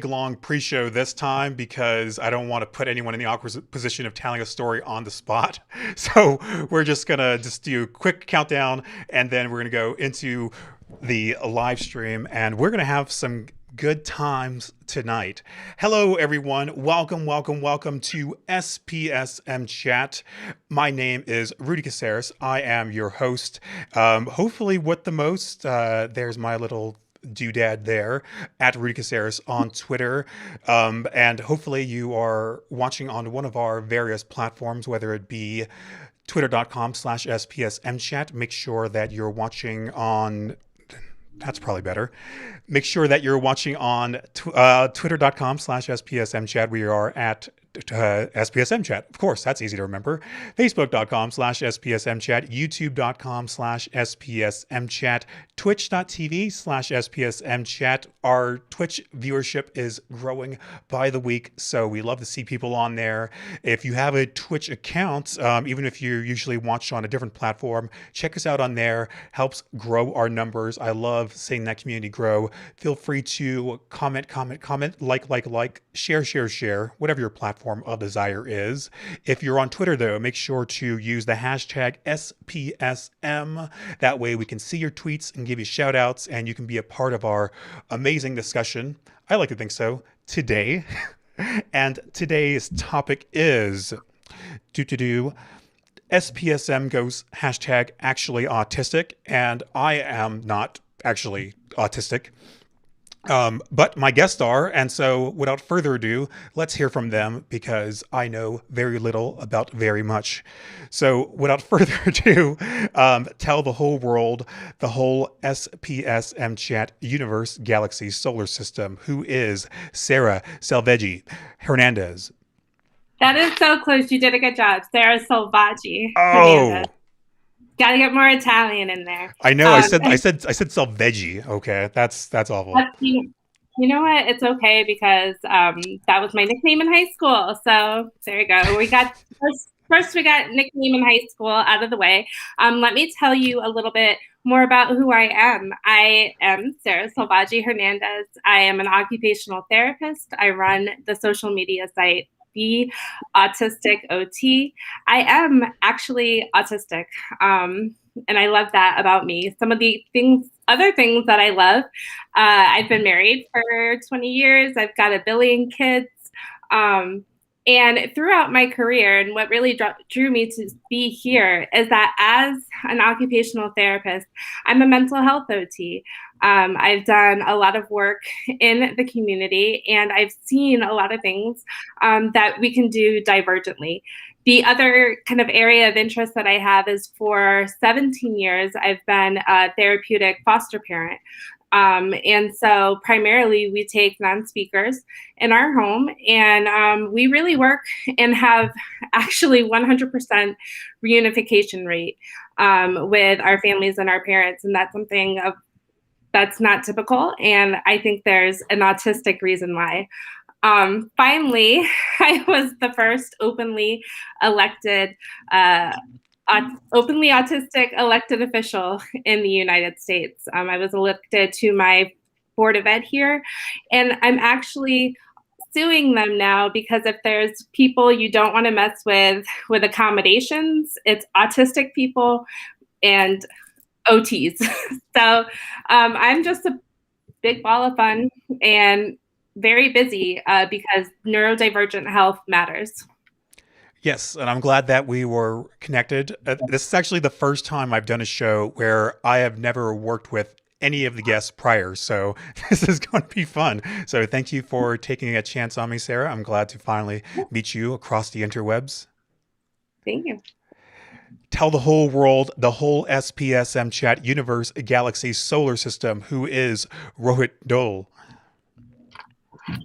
long pre-show this time because I don't want to put anyone in the awkward position of telling a story on the spot. So we're just gonna just do a quick countdown, and then we're gonna go into the live stream, and we're gonna have some good times tonight. Hello, everyone. Welcome, welcome, welcome to SPSM Chat. My name is Rudy Caseres. I am your host. Hopefully, with the most. There's my little doodad there at Rudy Caseres on Twitter. And hopefully you are watching on one of our various platforms, whether it be twitter.com/SPSMchat. Make sure that you're watching on that's probably better. Make sure that you're watching on twitter.com/SPSMchat. We are at SPSM Chat. Of course, that's easy to remember. Facebook.com/SPSM Chat. YouTube.com/SPSM Chat. Twitch.tv/SPSM Chat. Our Twitch viewership is growing by the week, so we love to see people on there. If you have a Twitch account, even if you usually watch on a different platform, check us out on there. Helps grow our numbers. I love seeing that community grow. Feel free to comment, like, share, whatever your platform of desire is. If you're on Twitter, though, make sure to use the hashtag SPSM. That way we can see your tweets and give you shout outs, and you can be a part of our amazing discussion. I like to think so today. And today's topic is SPSM goes hashtag actually autistic, and I am not actually autistic. But my guests are, and so without further ado, let's hear from them because I know very little about very much. So without further ado, tell the whole world, the whole SPSM Chat universe, galaxy, solar system, who is Sarah Selvaggi Hernandez. That is so close. You did a good job. Sarah Selvaggi Oh, Hernandez. Got to get more Italian in there. I know. I said Selvedgy. Okay, that's awful. You know what? It's okay because that was my nickname in high school. So there you go. We got first we got nickname in high school out of the way. Let me tell you a little bit more about who I am. I am Sarah Selvaggi Hernandez. I am an occupational therapist. I run the social media site The Autistic OT. I am actually autistic. And I love that about me. Some of the other things that I love, I've been married for 20 years. I've got a billion kids. And throughout my career, and what really drew me to be here is that as an occupational therapist, I'm a mental health OT. I've done a lot of work in the community, and I've seen a lot of things that we can do divergently. The other kind of area of interest that I have is for 17 years, I've been a therapeutic foster parent. And so primarily we take non-speakers in our home, and we really work and have actually 100% reunification rate with our families and our parents. And that's something that's not typical. And I think there's an autistic reason why. Finally, I was the first openly elected, openly autistic elected official in the United States. I was elected to my board of ed here, and I'm actually suing them now because if there's people you don't want to mess with accommodations, it's autistic people and OTs. So I'm just a big ball of fun and very busy because neurodivergent health matters. Yes, and I'm glad that we were connected. This is actually the first time I've done a show where I have never worked with any of the guests prior, so this is going to be fun. So thank you for taking a chance on me, Sarah. I'm glad to finally meet you across the interwebs. Thank you. Tell the whole world, the whole SPSM Chat universe, galaxy, solar system, who is Rohit Doel.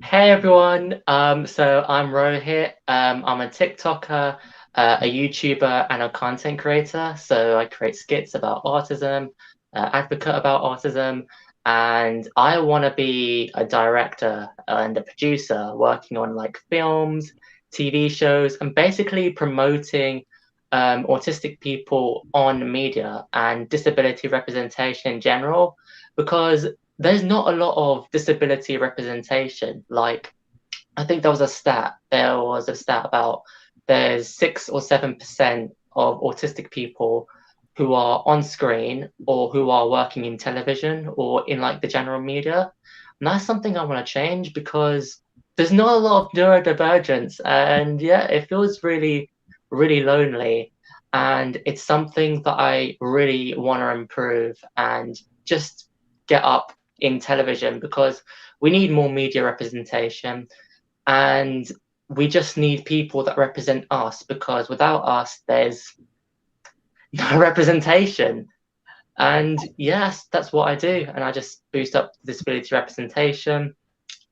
Hey everyone, so I'm Rohit. I'm a TikToker, a YouTuber, and a content creator. So I create skits about autism, advocate about autism, and I want to be a director and a producer working on like films, TV shows, and basically promoting autistic people on media and disability representation in general, because there's not a lot of disability representation. Like, I think there was a stat about there's 6 or 7% of autistic people who are on screen or who are working in television or in like the general media. And that's something I want to change, because there's not a lot of neurodivergence, and yeah, it feels really, really lonely. And it's something that I really want to improve and just get up in television, because we need more media representation, and we just need people that represent us, because without us, there's no representation. And yes, that's what I do, and I just boost up disability representation.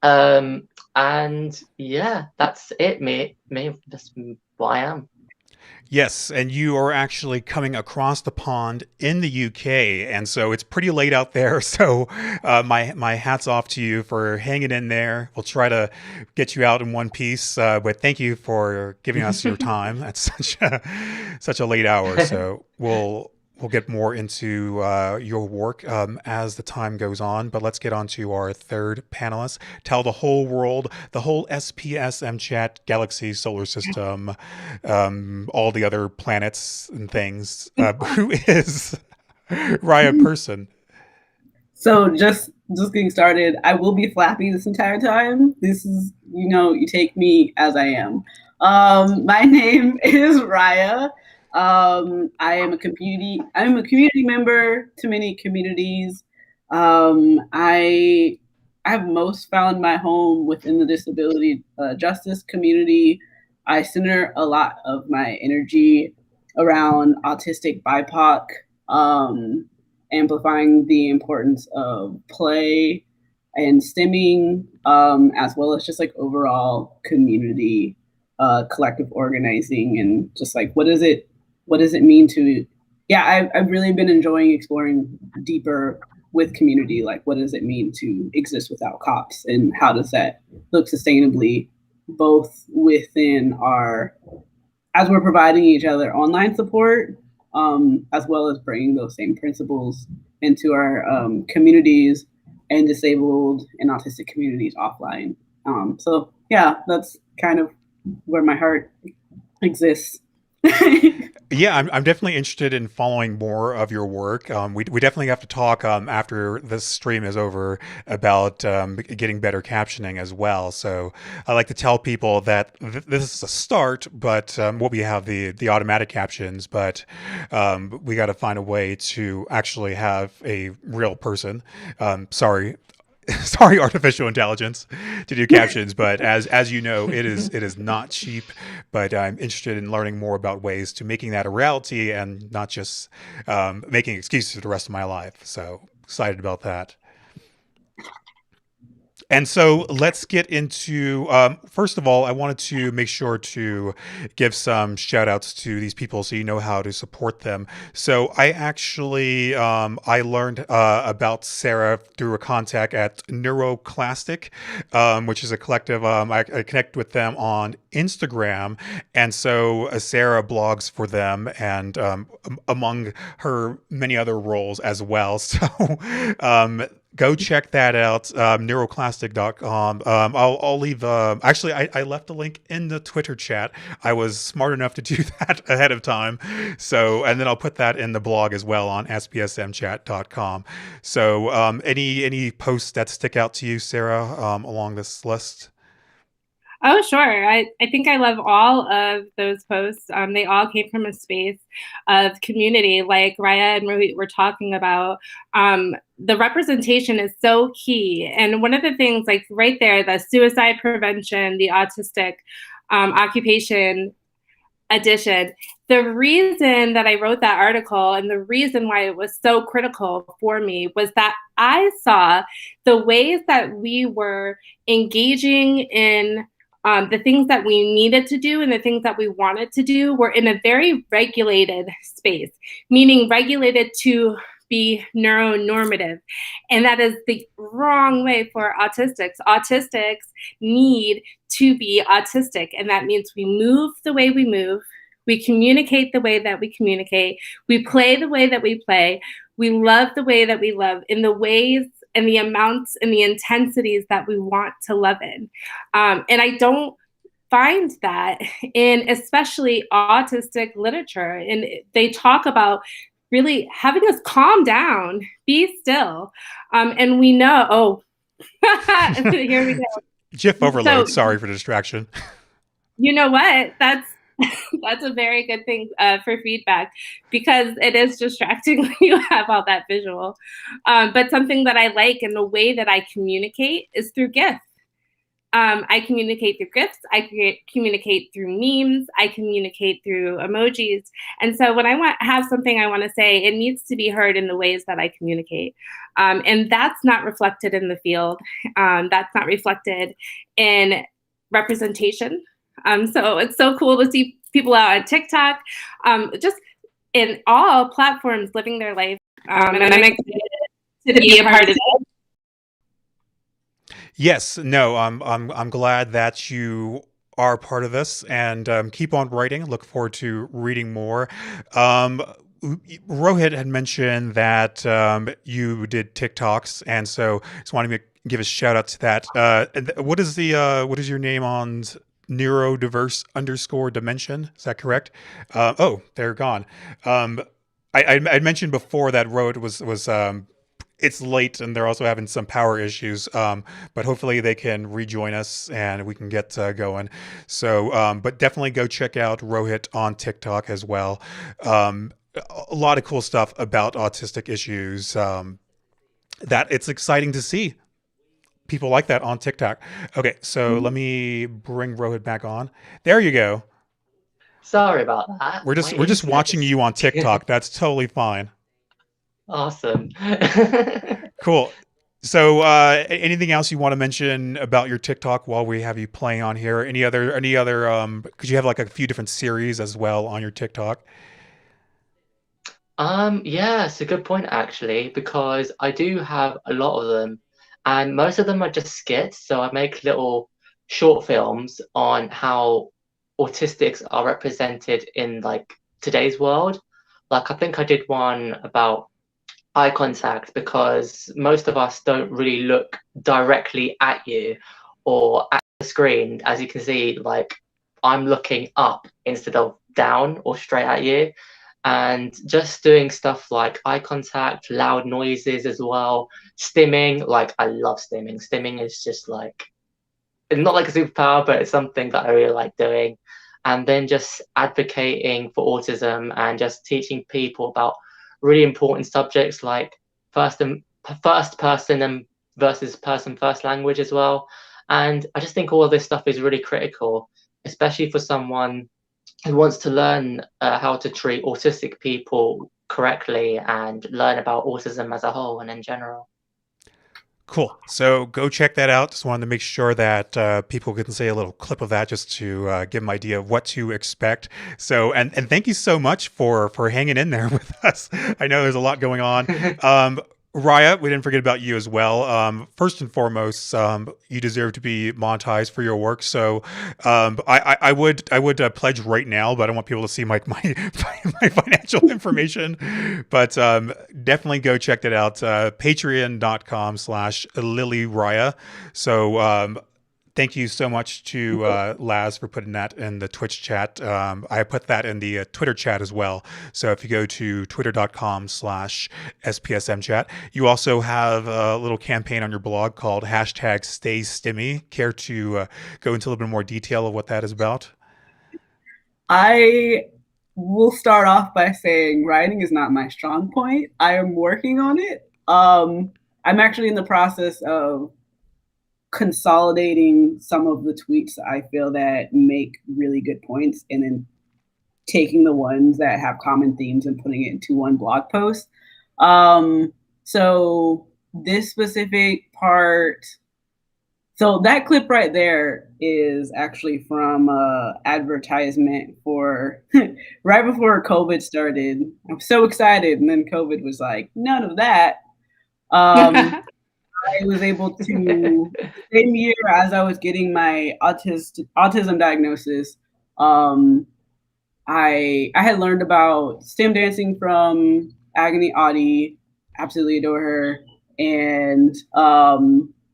And yeah, that's it. That's what I am. Yes, and you are actually coming across the pond in the UK, and so it's pretty late out there. So my hats off to you for hanging in there. We'll try to get you out in one piece, but thank you for giving us your time at such a late hour. So we'll get more into your work as the time goes on. But let's get on to our third panelist. Tell the whole world, the whole SPSM Chat, galaxy, solar system, all the other planets and things. Who is Riah Person? So just getting started, I will be flappy this entire time. This is, you take me as I am. My name is Riah. I am a community member to many communities. I have most found my home within the disability justice community. I center a lot of my energy around autistic BIPOC, amplifying the importance of play and stimming, as well as just like overall community collective organizing, and just like what does it mean to I've really been enjoying exploring deeper with community, like what does it mean to exist without cops, and how does that look sustainably both within as we're providing each other online support, as well as bringing those same principles into our communities and disabled and autistic communities offline. So yeah, that's kind of where my heart exists. Yeah, I'm definitely interested in following more of your work. We definitely have to talk after this stream is over about getting better captioning as well. So I like to tell people that this is a start, but we have the automatic captions, but we got to find a way to actually have a real person. Sorry, artificial intelligence to do captions, but as you know, it is not cheap. But I'm interested in learning more about ways to making that a reality and not just making excuses for the rest of my life. So excited about that. And so let's get into, first of all, I wanted to make sure to give some shout outs to these people so you know how to support them. So I actually, I learned about Sarah through a contact at Neuroclastic, which is a collective. I connect with them on Instagram. And so Sarah blogs for them, and among her many other roles as well. So go check that out, neuroclastic.com. I'll leave, actually, I left a link in the Twitter chat. I was smart enough to do that ahead of time. So, and then I'll put that in the blog as well on spsmchat.com. So, any posts that stick out to you, Sarah, along this list? Oh, sure. I think I love all of those posts. They all came from a space of community, like Riah and Rohit were talking about. The representation is so key. And one of the things, like right there, the suicide prevention, the autistic occupation edition, the reason that I wrote that article and the reason why it was so critical for me was that I saw the ways that we were engaging in the things that we needed to do and the things that we wanted to do were in a very regulated space, meaning regulated to be neuronormative. And that is the wrong way for autistics. Autistics need to be autistic. And that means we move the way we move, we communicate the way that we communicate, we play the way that we play, we love the way that we love in the ways and the amounts and the intensities that we want to love in. And I don't find that in especially autistic literature. And they talk about really having us calm down, be still. And we know, oh, here we go. GIF overload. So, sorry for the distraction. You know what? That's a very good thing for feedback, because it is distracting when you have all that visual. But something that I like in the way that I communicate is through GIF. I communicate through GIFs, I communicate through memes, I communicate through emojis. And so when I have something I want to say, it needs to be heard in the ways that I communicate. And that's not reflected in the field. That's not reflected in representation. So it's so cool to see people out on TikTok, just in all platforms living their life. And I'm excited to be a part of it. Yes, no, I'm glad that you are part of this, and keep on writing. Look forward to reading more. Rohit had mentioned that you did TikToks, and so just wanted to give a shout out to that. What is your name on neurodiverse _ dimension? Is that correct? Oh, they're gone. I mentioned before that Rohit was it's late and they're also having some power issues, but hopefully they can rejoin us and we can get going. So, but definitely go check out Rohit on TikTok as well. A lot of cool stuff about autistic issues that it's exciting to see people like that on TikTok. Okay, so let me bring Rohit back on. There you go. Sorry about that. We're just watching you on TikTok. That's totally fine. Awesome. Cool. So, anything else you want to mention about your TikTok while we have you playing on here? Any other, because you have like a few different series as well on your TikTok. Yeah, it's a good point actually, because I do have a lot of them, and most of them are just skits. So I make little short films on how autistics are represented in like today's world. Like I think I did one about eye contact, because most of us don't really look directly at you or at the screen. As you can see, like I'm looking up instead of down or straight at you. And just doing stuff like eye contact, loud noises as well, stimming. Like I love stimming. Stimming is just like, it's not like a superpower, but it's something that I really like doing. And then just advocating for autism and just teaching people about really important subjects like first person and versus person first language as well. And I just think all of this stuff is really critical, especially for someone who wants to learn how to treat autistic people correctly and learn about autism as a whole and in general. Cool. So go check that out. Just wanted to make sure that people can say a little clip of that just to give them an idea of what to expect. So, and thank you so much for hanging in there with us. I know there's a lot going on. Riah, we didn't forget about you as well. First and foremost, you deserve to be monetized for your work. So I would pledge right now, but I don't want people to see my financial information. But definitely go check that out. Patreon.com/LilyRiah. So thank you so much to Laz for putting that in the Twitch chat. I put that in the Twitter chat as well. So if you go to twitter.com/SPSM Chat, you also have a little campaign on your blog called #StayStimmy. Care to go into a little bit more detail of what that is about? I will start off by saying writing is not my strong point. I am working on it. I'm actually in the process of consolidating some of the tweets I feel that make really good points, and then taking the ones that have common themes and putting it into one blog post. So this specific part, so that clip right there is actually from an advertisement for right before COVID started. I'm so excited, and then COVID was like, none of that. I was able to, same year as I was getting my autism diagnosis, I had learned about stem dancing from Agony Audie, absolutely adore her, And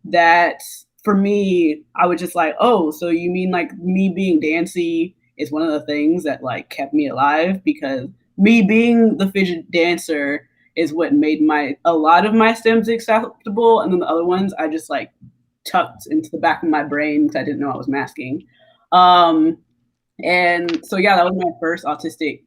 that for me, I was just like, oh, so you mean like me being dancy is one of the things that like kept me alive, because me being the fidget dancer is what made a lot of my stems acceptable, and then the other ones I just like tucked into the back of my brain because I didn't know I was masking. And so yeah, that was my first autistic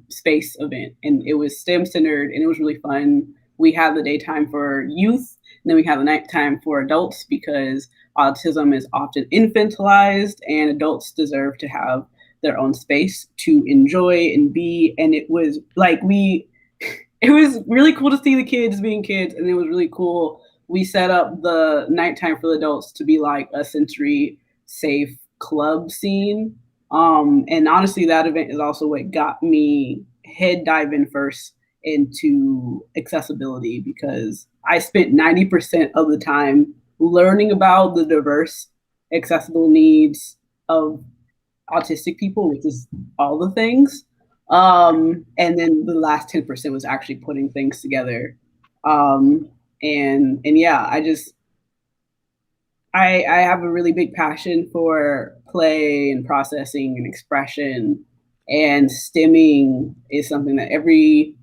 space event, and it was STEM centered, and it was really fun. We have the daytime for youth, and then we have the nighttime for adults, because autism is often infantilized, and adults deserve to have their own space to enjoy and be. And it was like it was really cool to see the kids being kids, and it was really cool. We set up the nighttime for the adults to be like a sensory safe club scene. And honestly, that event is also what got me head diving first into accessibility, because I spent 90% of the time learning about the diverse accessible needs of autistic people, which is all the things. And then the last 10% was actually putting things together. And yeah, I have a really big passion for play and processing and expression, and stimming is something that every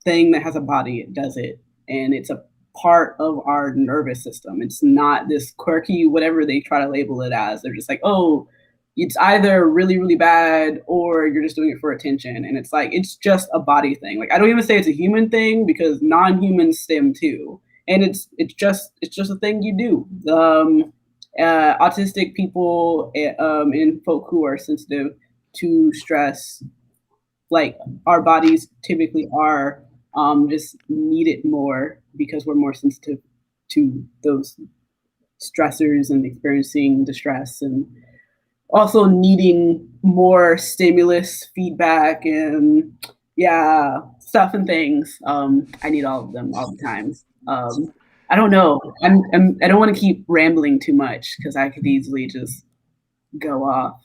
thing that has a body, it does it, and it's a part of our nervous system. It's not this quirky whatever they try to label it as. They're just like, oh, it's either really really bad or you're just doing it for attention, and it's like it's just a body thing. Like I don't even say it's a human thing, because non-humans stim too, and it's just a thing you do. Autistic people and folk who are sensitive to stress, like our bodies typically are, just need it more because we're more sensitive to those stressors and experiencing distress, and also needing more stimulus, feedback, and yeah, stuff and things. I need all of them all the time. I don't know. I don't want to keep rambling too much, because I could easily just go off.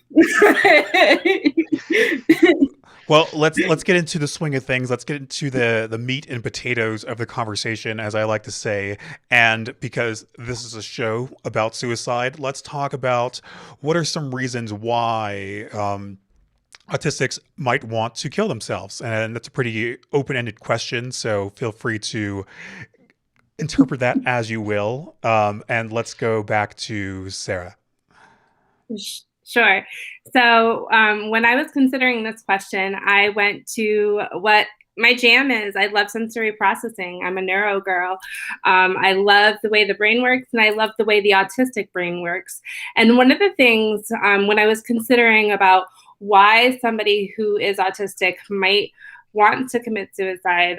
Well, let's get into the swing of things. Let's get into the meat and potatoes of the conversation, as I like to say. And because this is a show about suicide, let's talk about what are some reasons why autistics might want to kill themselves. And that's a pretty open-ended question, so feel free to interpret that as you will. And let's go back to Sarah. Sure. So when I was considering this question, I went to what my jam is. I love sensory processing. I'm a neuro girl. I love the way the brain works, and I love the way the autistic brain works. And one of the things when I was considering about why somebody who is autistic might want to commit suicide,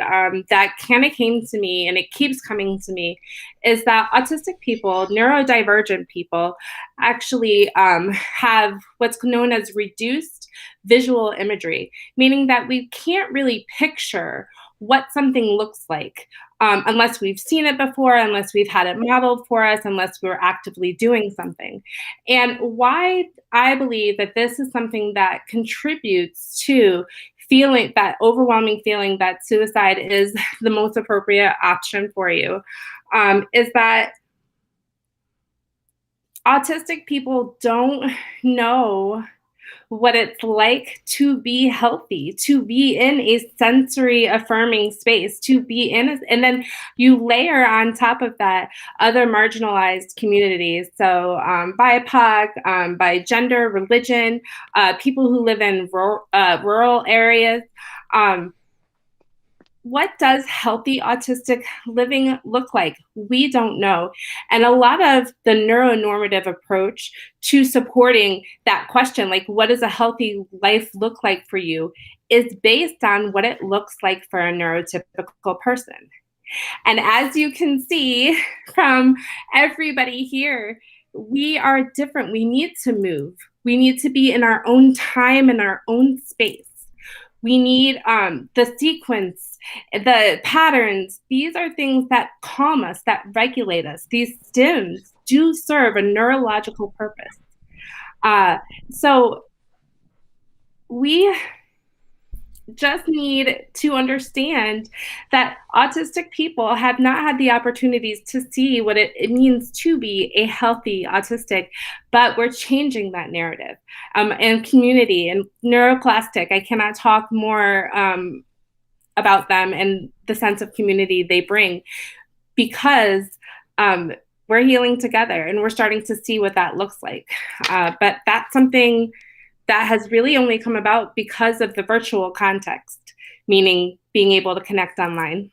that kind of came to me, and it keeps coming to me, is that autistic people, neurodivergent people, actually have what's known as reduced visual imagery, meaning that we can't really picture what something looks like unless we've seen it before, unless we've had it modeled for us, unless we're actively doing something. And why I believe that this is something that contributes to feeling that overwhelming feeling that suicide is the most appropriate option for you, is that autistic people don't know what it's like to be healthy, to be in a sensory affirming space, to be in a, and then you layer on top of that other marginalized communities. So BIPOC, by gender, religion, people who live in rural areas. What does healthy autistic living look like? We don't know. And a lot of the neuronormative approach to supporting that question, like what does a healthy life look like for you, is based on what it looks like for a neurotypical person. And as you can see from everybody here, we are different. We need to move. We need to be in our own time, in our own space. We need the sequence, the patterns. These are things that calm us, that regulate us. These stims do serve a neurological purpose. So we just need to understand that autistic people have not had the opportunities to see what it means to be a healthy autistic, but we're changing that narrative. And community and neuroplastic, I cannot talk more about them and the sense of community they bring, because we're healing together and we're starting to see what that looks like. But that's something that has really only come about because of the virtual context, meaning being able to connect online.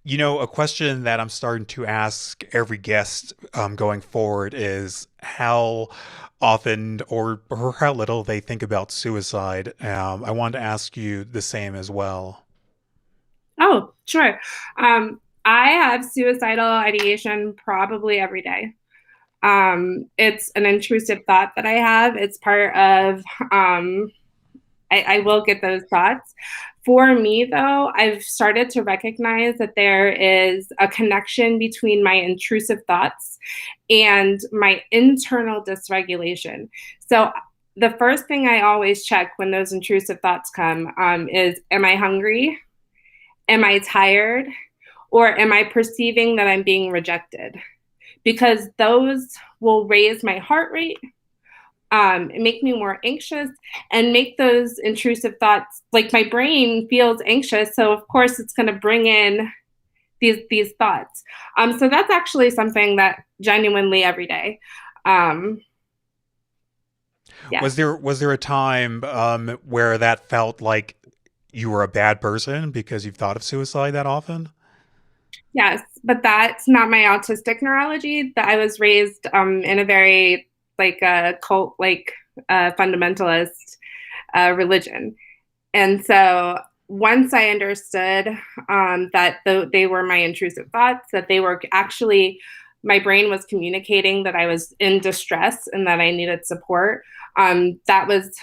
You know, a question that I'm starting to ask every guest going forward is how often or how little they think about suicide. I wanted to ask you the same as well. Oh, sure. I have suicidal ideation probably every day. It's an intrusive thought that I have. It's part of, I will get those thoughts. For me, though, I've started to recognize that there is a connection between my intrusive thoughts and my internal dysregulation. So the first thing I always check when those intrusive thoughts come is, am I hungry? Am I tired? Or am I perceiving that I'm being rejected? Because those will raise my heart rate, make me more anxious, and make those intrusive thoughts, like my brain feels anxious, so of course it's going to bring in these thoughts. So that's actually something that genuinely every day. Yeah. Was there a time where that felt like you were a bad person because you've thought of suicide that often? Yes, but that's not my autistic neurology. That I was raised in a very cult, fundamentalist religion, and so once I understood that they were my intrusive thoughts, that they were actually, my brain was communicating that I was in distress and that I needed support. That was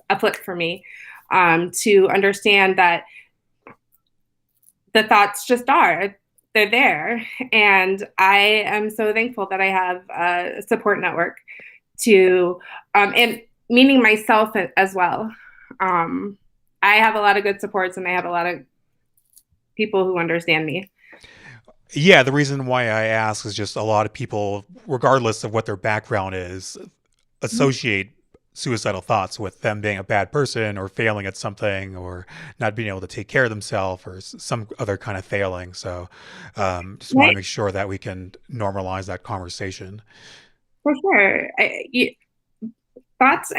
a flip for me, to understand that the thoughts just are, they're there. And I am so thankful that I have a support network to, and meaning myself as well. I have a lot of good supports and I have a lot of people who understand me. Yeah, the reason why I ask is just a lot of people, regardless of what their background is, associate suicidal thoughts with them being a bad person or failing at something or not being able to take care of themselves or some other kind of failing. So just want to make sure that we can normalize that conversation. For sure. Thoughts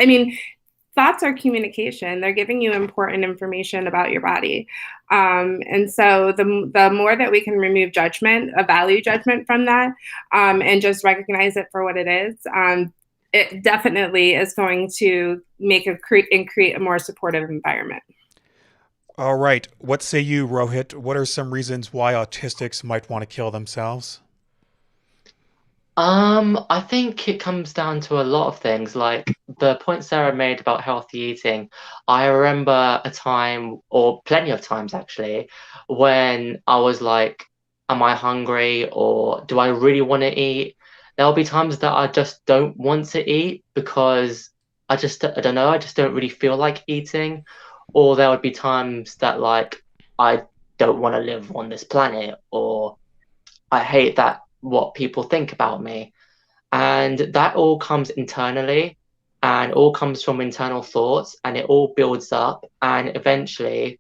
are communication. They're giving you important information about your body. And so the more that we can remove judgment, a value judgment from that, and just recognize it for what it is, it definitely is going to make create a more supportive environment. All right. What say you, Rohit? What are some reasons why autistics might want to kill themselves? I think it comes down to a lot of things, like the point Sarah made about healthy eating. I remember a time, or plenty of times actually, when I was like, am I hungry or do I really want to eat? There'll be times that I just don't want to eat because I don't know, I just don't really feel like eating. Or there would be times that like I don't want to live on this planet, or I hate that what people think about me. And that all comes internally and all comes from internal thoughts, and it all builds up. And eventually,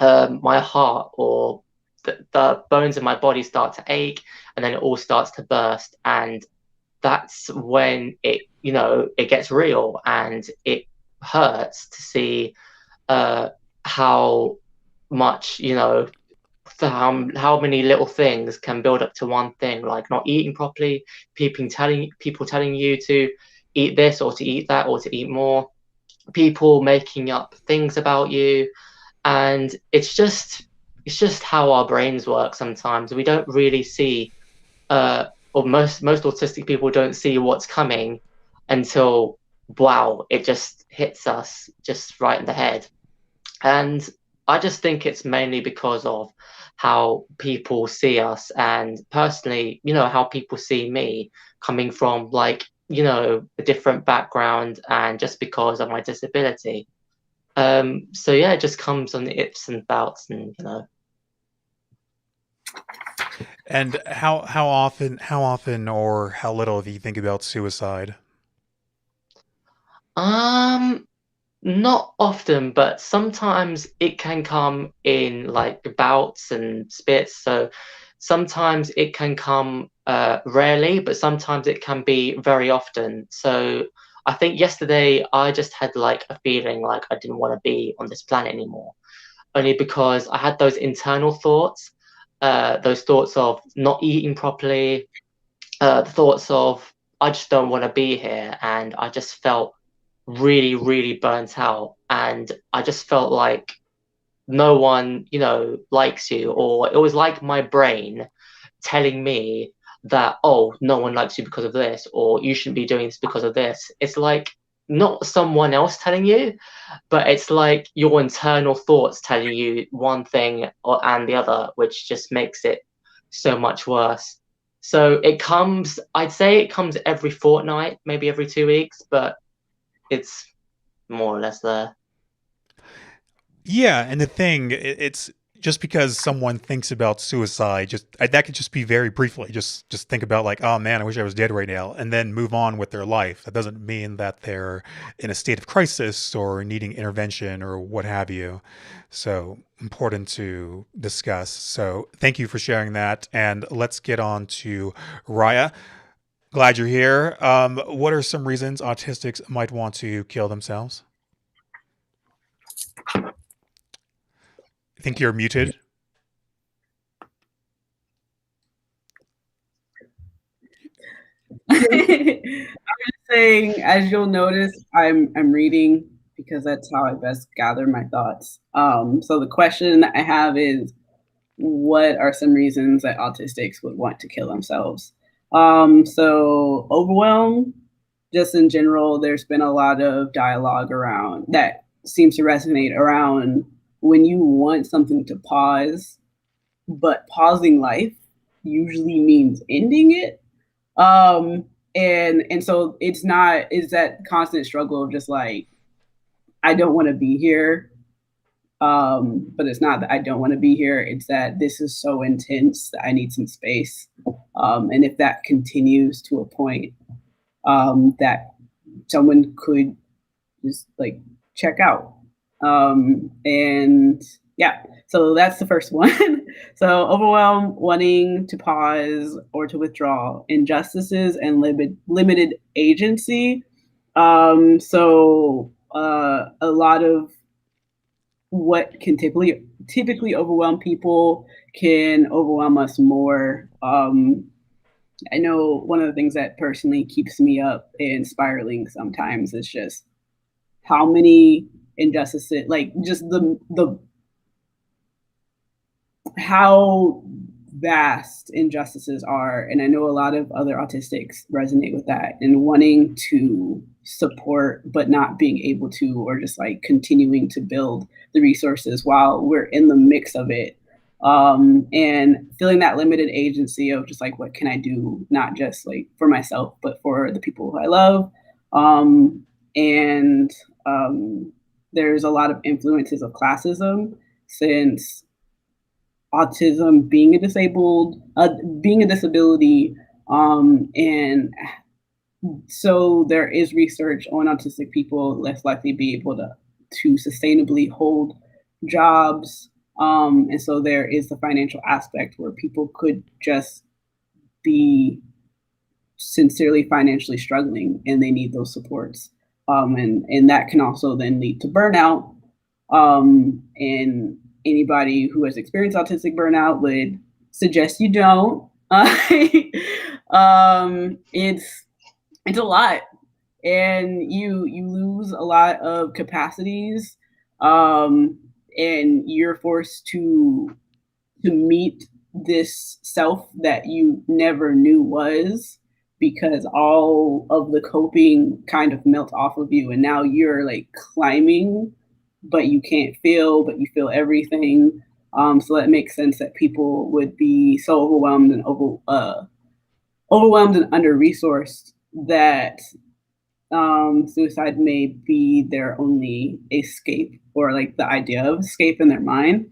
my heart or the bones in my body start to ache, and then it all starts to burst. And that's when it gets real and it hurts to see how much, how many little things can build up to one thing, like not eating properly, people telling you to eat this or to eat that or to eat more, people making up things about you. And it's just how our brains work. Sometimes we don't really see, or most autistic people don't see what's coming until, wow, it just hits us just right in the head. And I just think it's mainly because of how people see us, and personally, how people see me, coming from like, a different background, and just because of my disability. So yeah, it just comes on the ifs and bouts, and And how often or how little do you think about suicide? Not often, but sometimes it can come in like bouts and spits. So sometimes it can come rarely, but sometimes it can be very often. So I think yesterday I just had like a feeling like I didn't want to be on this planet anymore, only because I had those internal those thoughts of not eating properly, the thoughts of I just don't want to be here, and I just felt really, really burnt out. And I just felt like no one, likes you. Or it was like my brain telling me that, oh, no one likes you because of this, or you shouldn't be doing this because of this. It's like not someone else telling you, but it's like your internal thoughts telling you one thing and the other, which just makes it so much worse. So I'd say it comes every fortnight, maybe every 2 weeks, but it's more or less there. Yeah, and the thing, it's just because someone thinks about suicide, that could just be very briefly. Just think about like, oh man, I wish I was dead right now, and then move on with their life. That doesn't mean that they're in a state of crisis or needing intervention or what have you. So important to discuss. So thank you for sharing that, and let's get on to Riah. Glad you're here. What are some reasons autistics might want to kill themselves? I think you're muted. I'm saying, as you'll notice, I'm reading because that's how I best gather my thoughts. So the question I have is, what are some reasons that autistics would want to kill themselves? So overwhelm, just in general, there's been a lot of dialogue around that seems to resonate around when you want something to pause, but pausing life usually means ending it. And so it's that constant struggle of just like, I don't want to be here. But it's not that I don't want to be here. It's that this is so intense that I need some space. And if that continues to a point that someone could just like check out. And yeah, so that's the first one. So overwhelm, wanting to pause or to withdraw, injustices and limited agency. A lot of what can typically overwhelm people can overwhelm us more. I know one of the things that personally keeps me up and spiraling sometimes is just how many injustices, like just the how vast injustices are. And I know a lot of other autistics resonate with that and wanting to support, but not being able to, or just like continuing to build the resources while we're in the mix of it. And feeling that limited agency of just like, what can I do? Not just like for myself, but for the people who I love. And there's a lot of influences of classism, since autism being being a disability, and so there is research on autistic people less likely be able to sustainably hold jobs, and so there is the financial aspect where people could just be sincerely financially struggling and they need those supports, and that can also then lead to burnout, and anybody who has experienced autistic burnout would suggest you don't. It's a lot, and you lose a lot of capacities, and you're forced to meet this self that you never knew was, because all of the coping kind of melt off of you, and now you're like climbing, but you can't feel, but you feel everything. So that makes sense that people would be so overwhelmed and under resourced that suicide may be their only escape, or like the idea of escape in their mind.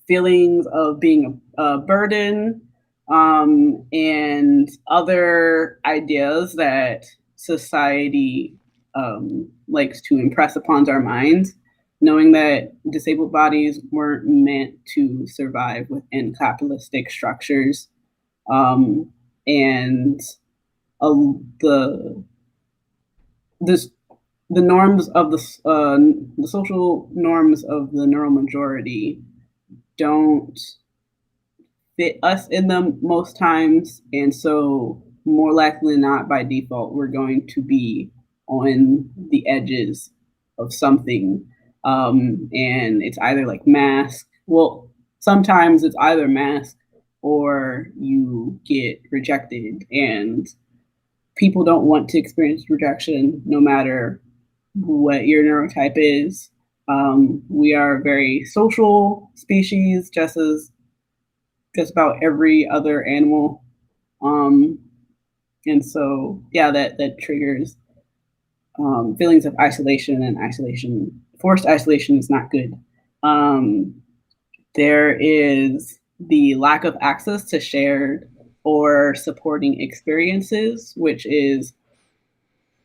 Feelings of being a burden, and other ideas that society likes to impress upon our minds, knowing that disabled bodies weren't meant to survive within capitalistic structures, and the this the norms of the social norms of the neural majority don't fit us in them most times, and so more likely than not, by default, we're going to be on the edges of something, and it's either like mask. Well, sometimes it's either mask or you get rejected, and people don't want to experience rejection no matter what your neurotype is. We are a very social species, just about every other animal. And so, yeah, that triggers feelings of isolation, and forced isolation is not good. There is the lack of access to shared or supporting experiences, which is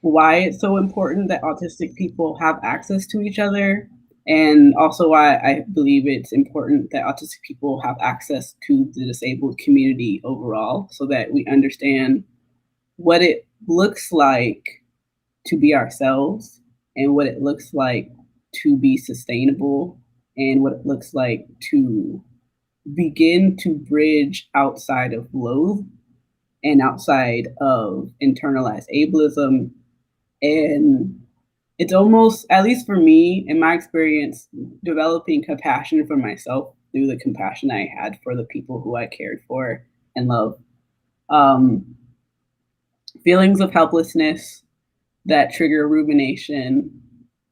why it's so important that autistic people have access to each other, and also why I believe it's important that autistic people have access to the disabled community overall, so that we understand what it looks like to be ourselves, and what it looks like to be sustainable, and what it looks like to begin to bridge outside of loathe and outside of internalized ableism. And it's almost, at least for me, in my experience, developing compassion for myself through the compassion I had for the people who I cared for and loved. Feelings of helplessness that trigger rumination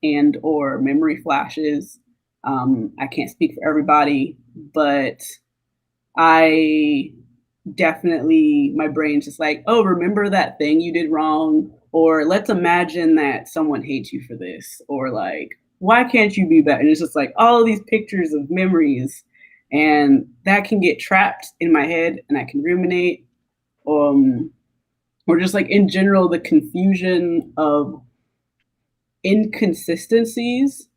and or memory flashes. I can't speak for everybody, but I definitely, my brain's just like, oh, remember that thing you did wrong? Or let's imagine that someone hates you for this. Or like, why can't you be better? And it's just like all of these pictures of memories. And that can get trapped in my head, and I can ruminate. Or just like in general, the confusion of inconsistencies.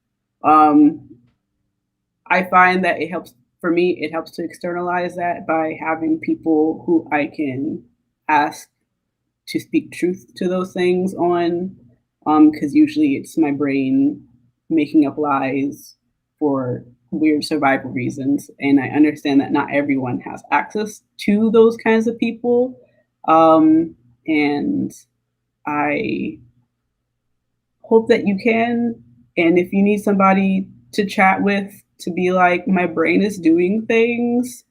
I find that it helps, for me, it helps to externalize that by having people who I can ask to speak truth to those things on, because usually it's my brain making up lies for weird survival reasons. And I understand that not everyone has access to those kinds of people. And I hope that you can. And if you need somebody to chat with, to be like, my brain is doing things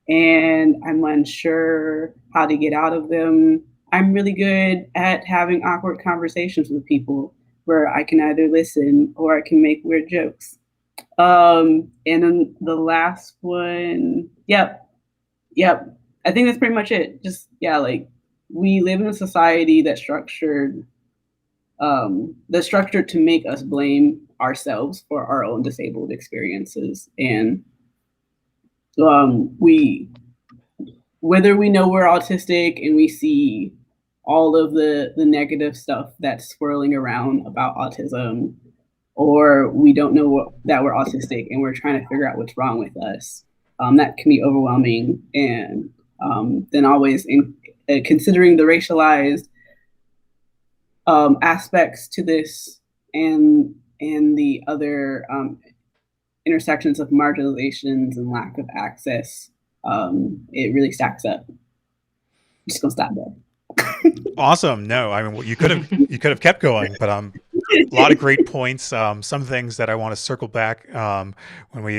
and I'm unsure how to get out of them, I'm really good at having awkward conversations with people where I can either listen or I can make weird jokes. And then the last one, yep. I think that's pretty much it. Just, yeah, like we live in a society that's structured to make us blame ourselves for our own disabled experiences. And whether we know we're autistic and we see all of the negative stuff that's swirling around about autism, or we don't know that we're autistic and we're trying to figure out what's wrong with us, that can be overwhelming. And then always considering the racialized aspects to this, and the other intersections of marginalizations and lack of access, it really stacks up. I'm just gonna stop there. Awesome. No, I mean, you could have kept going, but a lot of great points. Some things that I want to circle back when we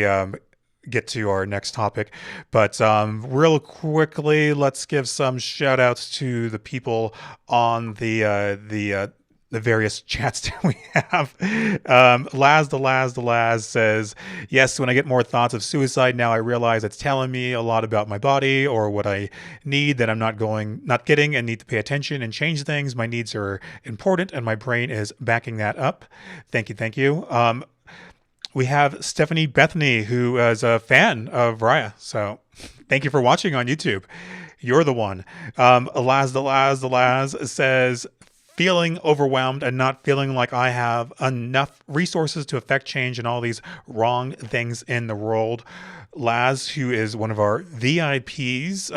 get to our next topic. But real quickly, let's give some shout outs to the people on the the various chats that we have. The Laz says, yes, when I get more thoughts of suicide now, I realize it's telling me a lot about my body or what I need that I'm not getting, and need to pay attention and change things. My needs are important and my brain is backing that up. Thank you. We have Stephanie Bethany, who is a fan of Riah. So thank you for watching on YouTube. You're the one. The Laz says, feeling overwhelmed and not feeling like I have enough resources to affect change in all these wrong things in the world. Laz, who is one of our VIPs,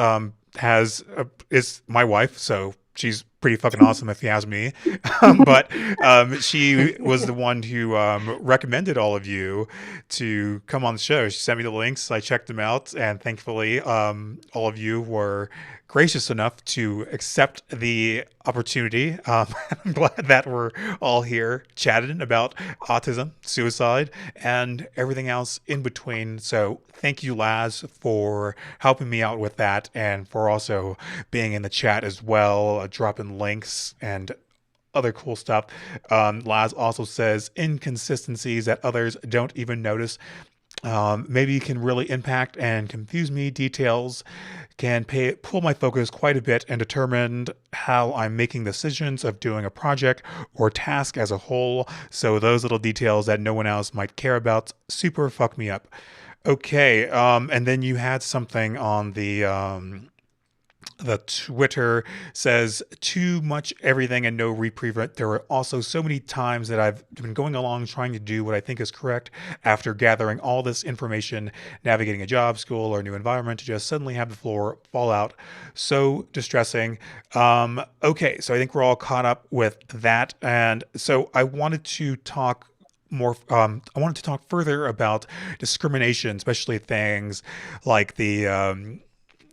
is my wife, so she's pretty fucking awesome if you ask me. But she was the one who recommended all of you to come on the show. She sent me the links. I checked them out, and thankfully all of you were gracious enough to accept the opportunity. I'm glad that we're all here chatting about autism, suicide, and everything else in between. So thank you, Laz, for helping me out with that, and for also being in the chat as well, dropping links and other cool stuff. Laz also says, inconsistencies that others don't even notice maybe can really impact and confuse me. Details can pull my focus quite a bit and determine how I'm making decisions of doing a project or task as a whole. So those little details that no one else might care about super fuck me up. Okay, and then you had something on the Twitter says, too much everything and no reprieve. There were also so many times that I've been going along trying to do what I think is correct after gathering all this information, navigating a job, school, or new environment, to just suddenly have the floor fall out. So distressing. Okay, so I think we're all caught up with that. And so I wanted to talk further about discrimination, especially things like the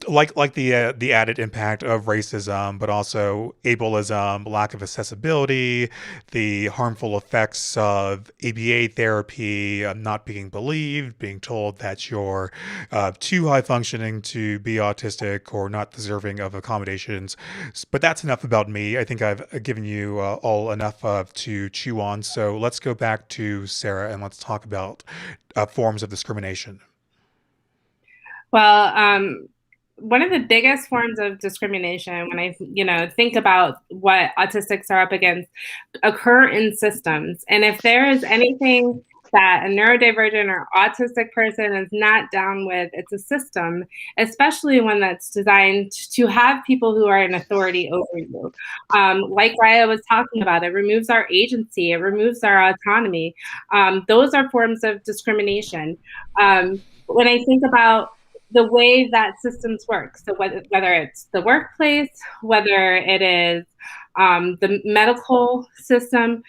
the added impact of racism, but also ableism, lack of accessibility, the harmful effects of ABA therapy, not being believed, being told that you're too high functioning to be autistic or not deserving of accommodations. But that's enough about me. I think I've given you all enough to chew on. So let's go back to Sarah and let's talk about forms of discrimination. Well, one of the biggest forms of discrimination, when I think about what autistics are up against, occur in systems. And if there is anything that a neurodivergent or autistic person is not down with, it's a system, especially one that's designed to have people who are in authority over you. Like Riah was talking about, it removes our agency, it removes our autonomy. Those are forms of discrimination. When I think about the way that systems work, so whether it's the workplace, whether it is the medical system,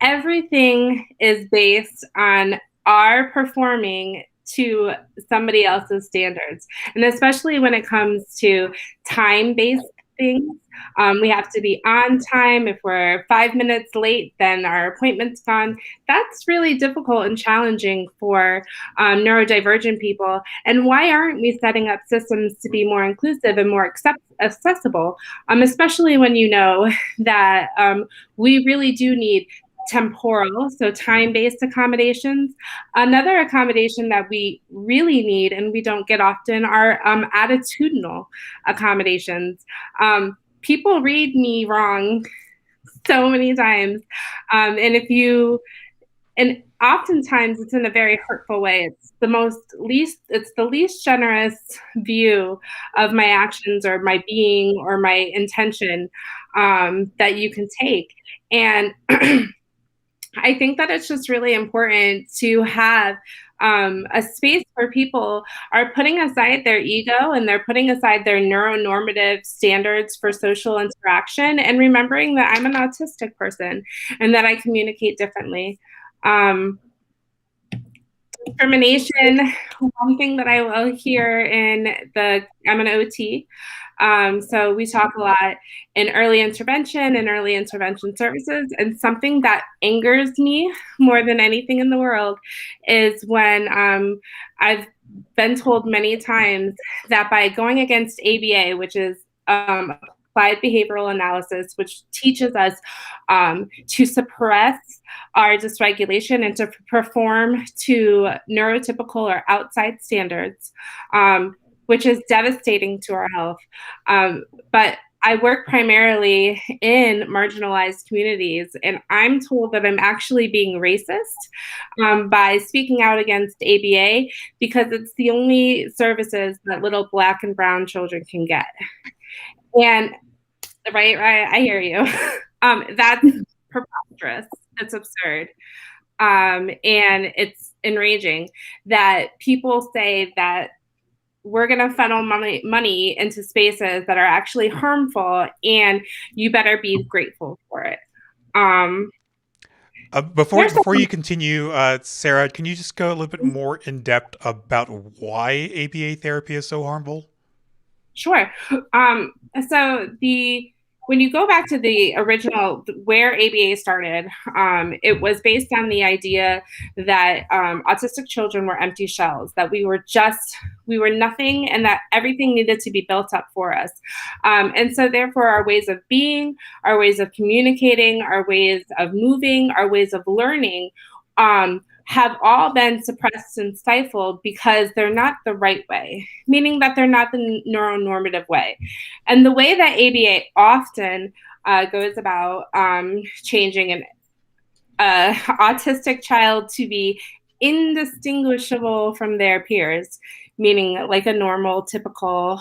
everything is based on our performing to somebody else's standards. And especially when it comes to time-based things, we have to be on time. If we're 5 minutes late, then our appointment's gone. That's really difficult and challenging for neurodivergent people. And why aren't we setting up systems to be more inclusive and more accessible, especially when you know that we really do need temporal, so time-based accommodations. Another accommodation that we really need and we don't get often are attitudinal accommodations. People read me wrong so many times. And oftentimes it's in a very hurtful way. It's the least generous view of my actions or my being or my intention that you can take. And I think that it's just really important to have a space where people are putting aside their ego and they're putting aside their neuronormative standards for social interaction and remembering that I'm an autistic person and that I communicate differently. Discrimination, one thing that I will hear I'm an OT, so we talk a lot in early intervention and early intervention services, and something that angers me more than anything in the world is when I've been told many times that by going against ABA, which is a applied behavioral analysis, which teaches us to suppress our dysregulation and to perform to neurotypical or outside standards, which is devastating to our health. But I work primarily in marginalized communities, and I'm told that I'm actually being racist by speaking out against ABA because it's the only services that little Black and brown children can get. And right, I hear you. That's preposterous. It's absurd. And it's enraging that people say that we're going to funnel money into spaces that are actually harmful, and you better be grateful for it. Before you continue, Sarah, can you just go a little bit more in depth about why ABA therapy is so harmful? Sure. So when you go back to the original, where ABA started, it was based on the idea that autistic children were empty shells, that we were nothing, and that everything needed to be built up for us. And so therefore our ways of being, our ways of communicating, our ways of moving, our ways of learning, have all been suppressed and stifled because they're not the right way, meaning that they're not the neuronormative way. And the way that ABA often goes about changing an autistic child to be indistinguishable from their peers, meaning like a normal, typical,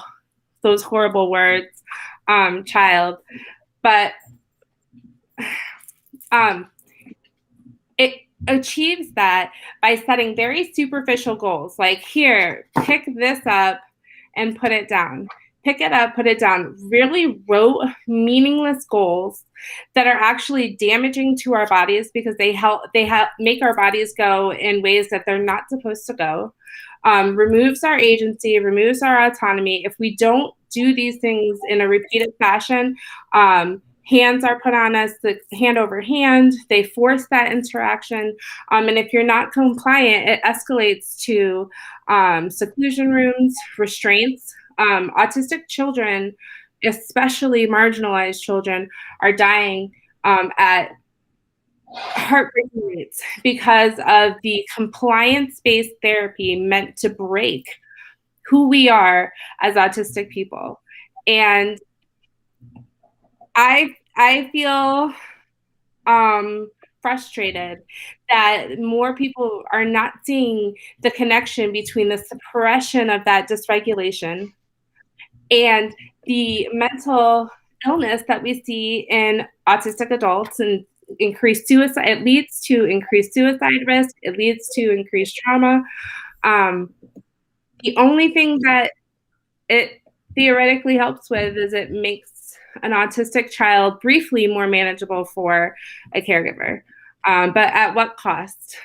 those horrible words, child. But it achieves that by setting very superficial goals, like, here, pick this up and put it down. Pick it up, put it down. Really rote, meaningless goals that are actually damaging to our bodies because they make our bodies go in ways that they're not supposed to go. Removes our agency, removes our autonomy. If we don't do these things in a repeated fashion, hands are put on us, the hand over hand, they force that interaction. And if you're not compliant, it escalates to seclusion rooms, restraints. Autistic children, especially marginalized children, are dying at heartbreaking rates because of the compliance-based therapy meant to break who we are as autistic people. And I feel frustrated that more people are not seeing the connection between the suppression of that dysregulation and the mental illness that we see in autistic adults and increased suicide. It leads to increased suicide risk. It leads to increased trauma. The only thing that it theoretically helps with is it makes an autistic child briefly more manageable for a caregiver. But at what cost?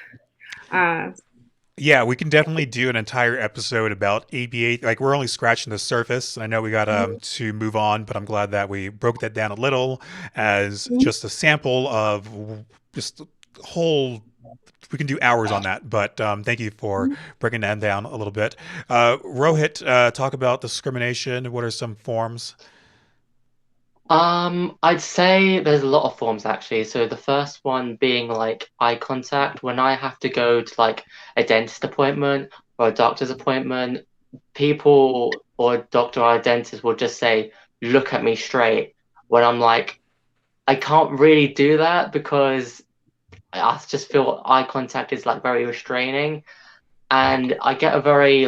Yeah, we can definitely do an entire episode about ABA. Like, we're only scratching the surface. I know we got to move on, but I'm glad that we broke that down a little as just a sample of just whole. We can do hours on that, but thank you for breaking that down a little bit. Rohit, talk about discrimination. What are some forms? I'd say there's a lot of forms actually. So the first one being like eye contact. When I have to go to like a dentist appointment or a doctor's appointment, people or doctor or dentist will just say, "Look at me straight." When I'm like, I can't really do that because I just feel eye contact is like very restraining, and I get a very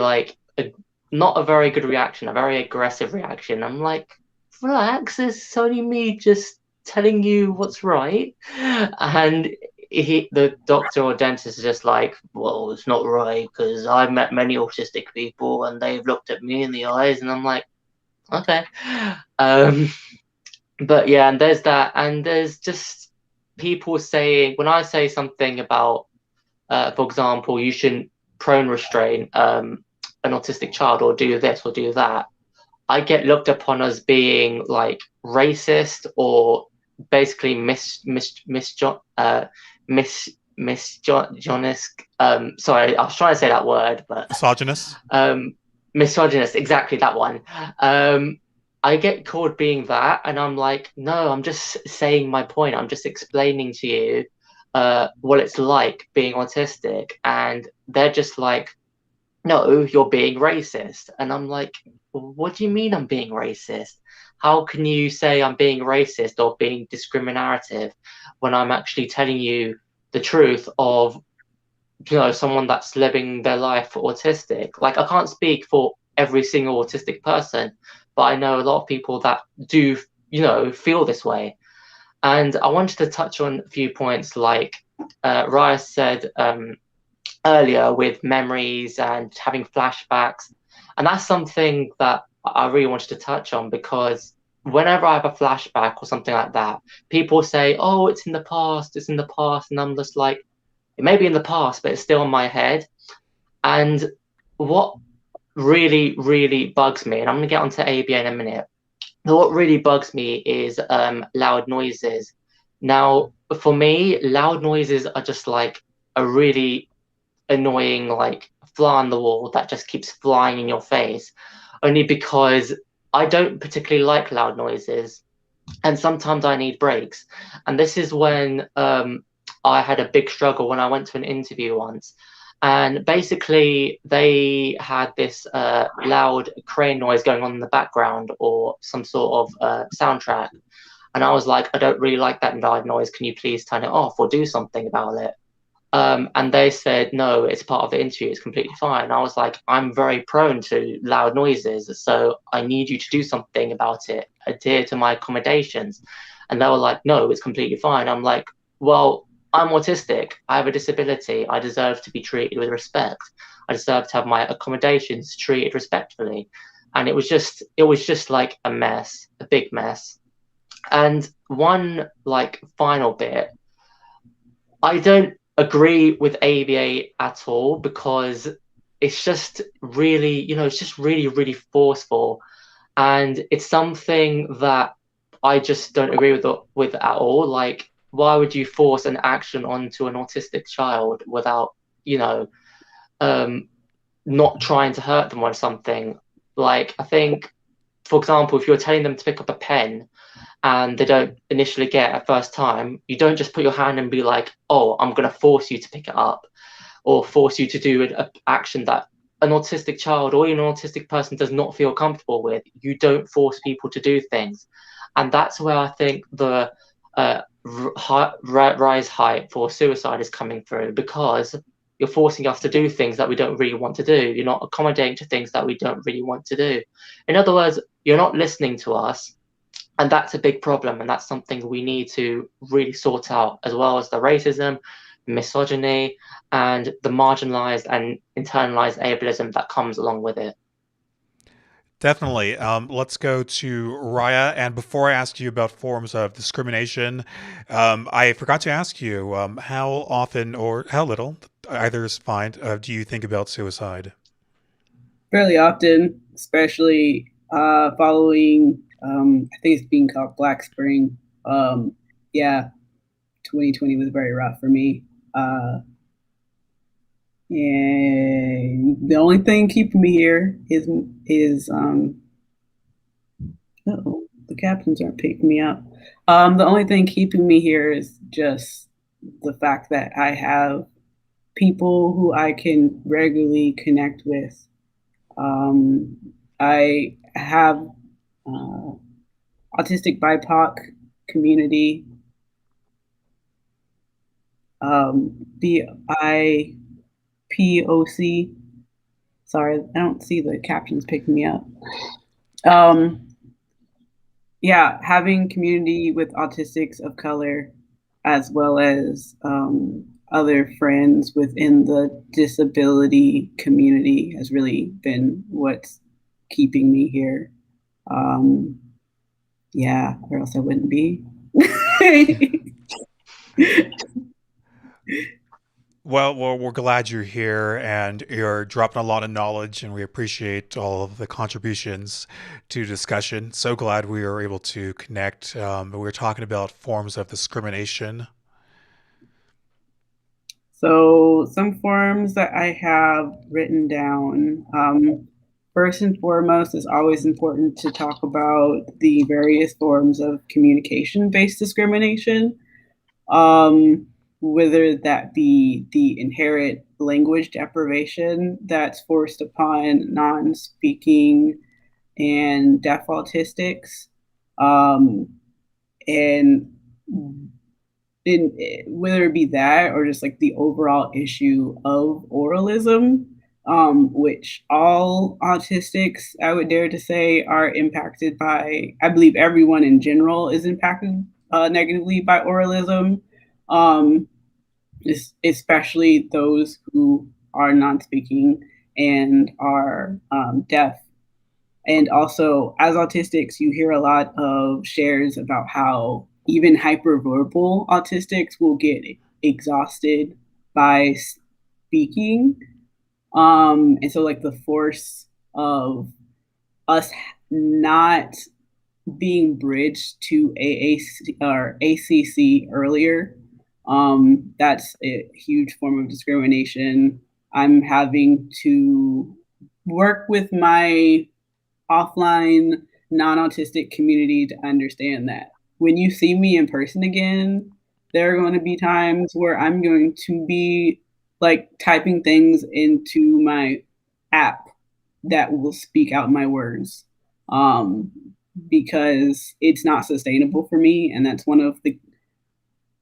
not a very good reaction, a very aggressive reaction. I'm like, relax, it's only me just telling you what's right. And the doctor or dentist is just like, well, it's not right because I've met many autistic people and they've looked at me in the eyes, and I'm like, okay. But yeah, and there's that, and there's just people saying, when I say something about, for example, you shouldn't prone restrain an autistic child or do this or do that, I get looked upon as being like racist or basically misogynist. Sorry, I was trying to say that word, but Misogynist. Misogynist, exactly that one. I get called being that, and I'm like, no, I'm just saying my point. I'm just explaining to you what it's like being autistic. And they're just like, no, you're being racist. And I'm like, what do you mean I'm being racist? How can you say I'm being racist or being discriminative when I'm actually telling you the truth of, someone that's living their life autistic? Like, I can't speak for every single autistic person, but I know a lot of people that do, feel this way. And I wanted to touch on a few points, like Riah said earlier, with memories and having flashbacks. And that's something that I really wanted to touch on, because whenever I have a flashback or something like that, people say, oh, it's in the past, it's in the past. And I'm just like, it may be in the past, but it's still in my head. And what really, really bugs me, and I'm going to get onto ABA in a minute, but what really bugs me is loud noises. Now, for me, loud noises are just like a really annoying, like, fly on the wall that just keeps flying in your face, only because I don't particularly like loud noises, and sometimes I need breaks. And this is when I had a big struggle when I went to an interview once. And basically, they had this loud crane noise going on in the background, or some sort of soundtrack. And I was like, I don't really like that loud noise. Can you please turn it off or do something about it? And they said, no, it's part of the interview. It's completely fine. I was like, I'm very prone to loud noises, so I need you to do something about it. Adhere to my accommodations. And they were like, no, it's completely fine. I'm like, well, I'm autistic. I have a disability. I deserve to be treated with respect. I deserve to have my accommodations treated respectfully. And it was just like a mess, a big mess. And one, like, final bit, I don't agree with ABA at all, because it's just really, it's just really, really forceful. And it's something that I just don't agree with at all. Like, why would you force an action onto an autistic child without, um, not trying to hurt them or something? Like, I think, for example, if you're telling them to pick up a pen and they don't initially get it first time, you don't just put your hand and be like, oh, I'm going to force you to pick it up, or force you to do an action that an autistic child or even an autistic person does not feel comfortable with. You don't force people to do things. And that's where I think the rise height for suicide is coming through, because you're forcing us to do things that we don't really want to do. You're not accommodating to things that we don't really want to do. In other words, you're not listening to us. And that's a big problem, and that's something we need to really sort out, as well as the racism, misogyny, and the marginalized and internalized ableism that comes along with it. Definitely. Let's go to Raya. And before I ask you about forms of discrimination, I forgot to ask you how often or how little, either is fine, do you think about suicide? Fairly often, especially following, I think it's being called Black Spring. Yeah, 2020 was very rough for me. And the only thing keeping me here is the captions aren't picking me up. The only thing keeping me here is just the fact that I have people who I can regularly connect with. I have autistic BIPOC community, BIPOC. Sorry, I don't see the captions picking me up. Yeah, having community with autistics of color, as well as other friends within the disability community, has really been what's keeping me here. Yeah, or else I wouldn't be. Well, we're glad you're here and you're dropping a lot of knowledge, and we appreciate all of the contributions to discussion. So glad we were able to connect. We were talking about forms of discrimination. So some forms that I have written down. first and foremost, it's always important to talk about the various forms of communication-based discrimination, whether that be the inherent language deprivation that's forced upon non-speaking and deaf autistics, and whether it be that or just like the overall issue of oralism, which all autistics, I would dare to say, are impacted by. I believe everyone in general is impacted negatively by oralism, especially those who are non-speaking and are deaf. And also, as autistics, you hear a lot of shares about how even hyperverbal autistics will get exhausted by speaking. And so, like, the force of us not being bridged to AAC or ACC earlier, that's a huge form of discrimination. I'm having to work with my offline non-autistic community to understand that when you see me in person again, there are going to be times where I'm going to be like typing things into my app that will speak out my words, because it's not sustainable for me. And that's one of the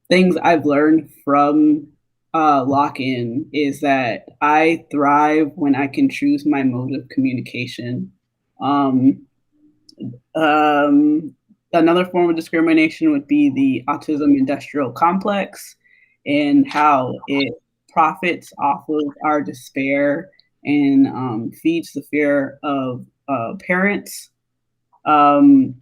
things I've learned from lock-in is that I thrive when I can choose my mode of communication. Another form of discrimination would be the autism industrial complex and how it profits off of our despair and feeds the fear of parents, and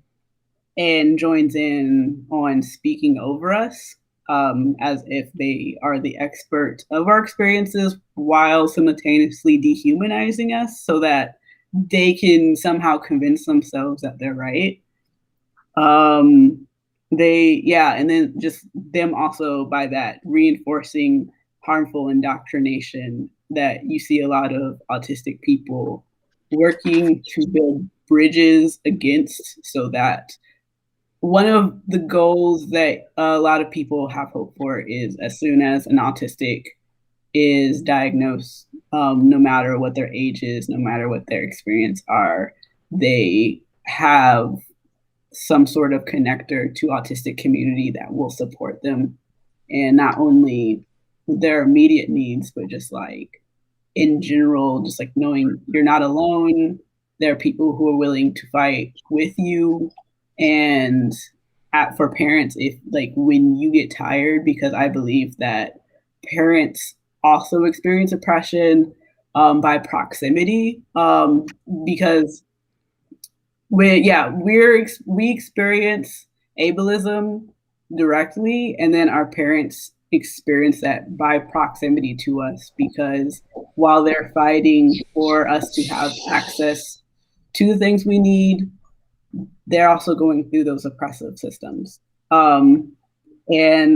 joins in on speaking over us, as if they are the expert of our experiences while simultaneously dehumanizing us so that they can somehow convince themselves that they're right. And then just them also by that reinforcing harmful indoctrination that you see a lot of autistic people working to build bridges against, so that one of the goals that a lot of people have hope for is as soon as an autistic is diagnosed, no matter what their age is, no matter what their experience are, they have some sort of connector to autistic community that will support them, and not only their immediate needs, but just like in general, just like knowing you're not alone. There are people who are willing to fight with you, and for parents, if like when you get tired, because I believe that parents also experience oppression by proximity, because we experience ableism directly, and then our parents experience that by proximity to us, because while they're fighting for us to have access to the things we need, they're also going through those oppressive systems. And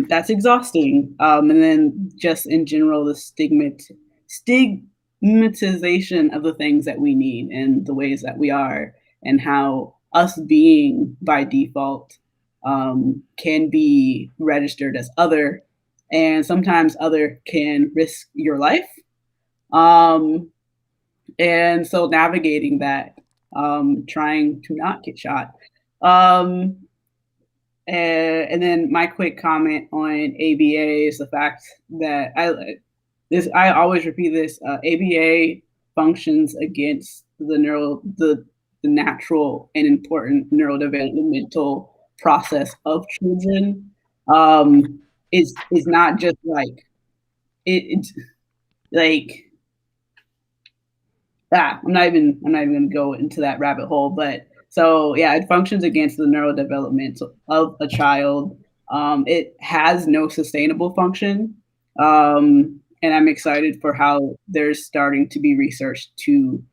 that's exhausting. And then just in general, the stigmatization of the things that we need and the ways that we are, and how us being by default can be registered as other, and sometimes other can risk your life. And so navigating that, trying to not get shot. And then my quick comment on ABA is the fact that I always repeat this: ABA functions against the natural and important neurodevelopmental process of children. Is not just like it's like I'm not even going to go into that rabbit hole, but so yeah, it functions against the neurodevelopment of a child. It has no sustainable function, and I'm excited for how there's starting to be research to,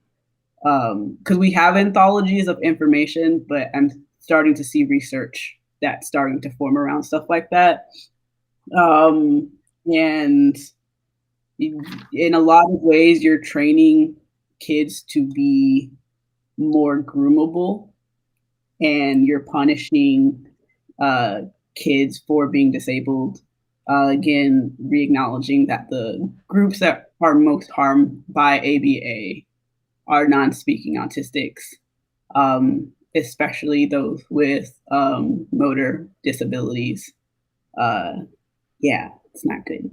because we have anthologies of information, but I'm starting to see research that's starting to form around stuff like that, and in a lot of ways, you're training kids to be more groomable, and you're punishing kids for being disabled. Again, re-acknowledging that the groups that are most harmed by ABA are non-speaking autistics, especially those with motor disabilities. Yeah, it's not good.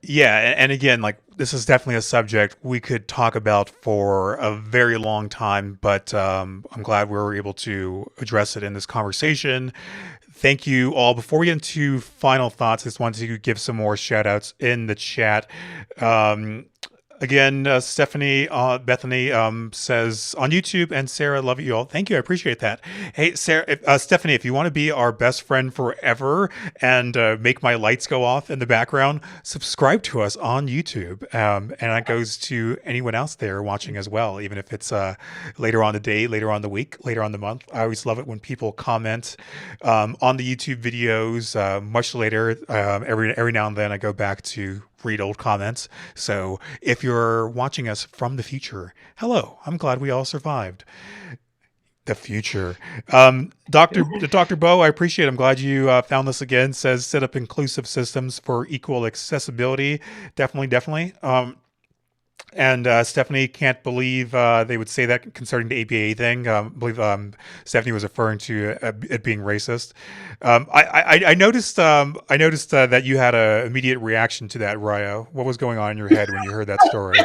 Yeah, and again, like this is definitely a subject we could talk about for a very long time, but I'm glad we were able to address it in this conversation. Thank you all. Before we get into final thoughts, I just wanted to give some more shout outs in the chat. Again, Stephanie, Bethany says on YouTube, and Sarah, love you all. Thank you. I appreciate that. Hey, Sarah, Stephanie, if you want to be our best friend forever and make my lights go off in the background, subscribe to us on YouTube. And that goes to anyone else there watching as well, even if it's later on the day, later on the week, later on the month. I always love it when people comment on the YouTube videos much later. Every now and then I go back to read old comments. So if you're watching us from the future, hello, I'm glad we all survived. The future. Dr. Bo, I appreciate it. I'm glad you found this again. Says set up inclusive systems for equal accessibility. Definitely. And Stephanie can't believe they would say that concerning the ABA thing. I believe Stephanie was referring to it being racist. I noticed that you had an immediate reaction to that, Riah. What was going on in your head when you heard that story?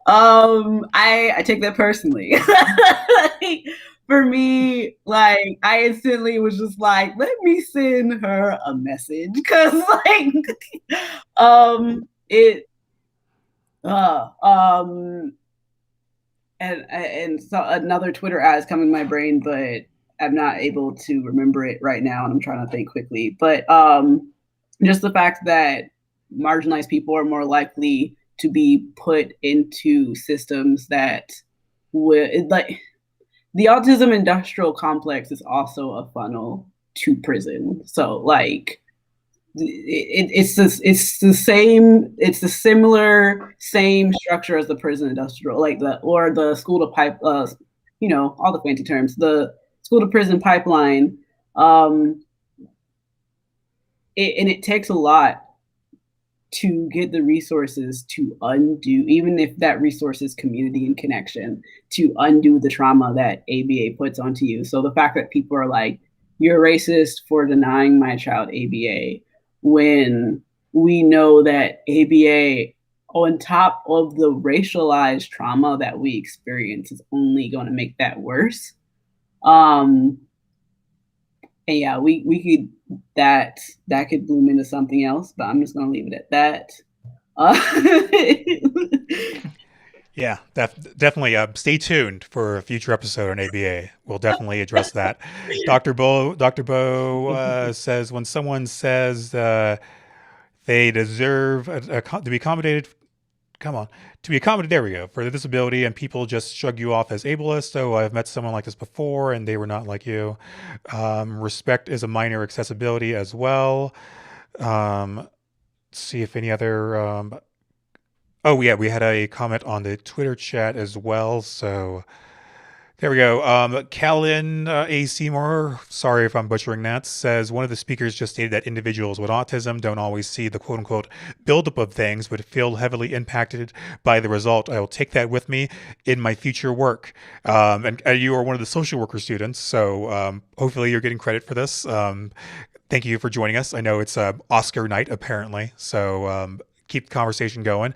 I take that personally. For me, like I instantly was just like, let me send her a message because like it and so another Twitter ad is coming to my brain, but I'm not able to remember it right now, and I'm trying to think quickly. But just the fact that marginalized people are more likely to be put into systems that would like the autism industrial complex is also a funnel to prison. So like it's the same structure as the prison industrial, like the school to pipe, all the fancy terms, the school to prison pipeline. It takes a lot to get the resources to undo, even if that resource is community and connection, to undo the trauma that ABA puts onto you. So the fact that people are like, you're racist for denying my child ABA, when we know that ABA, on top of the racialized trauma that we experience, is only going to make that worse. And yeah, we could that could bloom into something else, but I'm just going to leave it at that. Yeah, definitely. Stay tuned for a future episode on ABA. We'll definitely address that. Dr. Bo says when someone says they deserve to be accommodated. Come on, to be accommodated. There we go. For the disability, and people just shrug you off as ableist. Oh, I've met someone like this before, and they were not like you. Respect is a minor accessibility as well. See if any other. Oh, yeah, we had a comment on the Twitter chat as well. So there we go. Callan A. Seymour, sorry if I'm butchering that, says one of the speakers just stated that individuals with autism don't always see the quote unquote buildup of things, but feel heavily impacted by the result. I will take that with me in my future work. And you are one of the social worker students, so hopefully you're getting credit for this. Thank you for joining us. I know it's Oscar night, apparently. So keep the conversation going.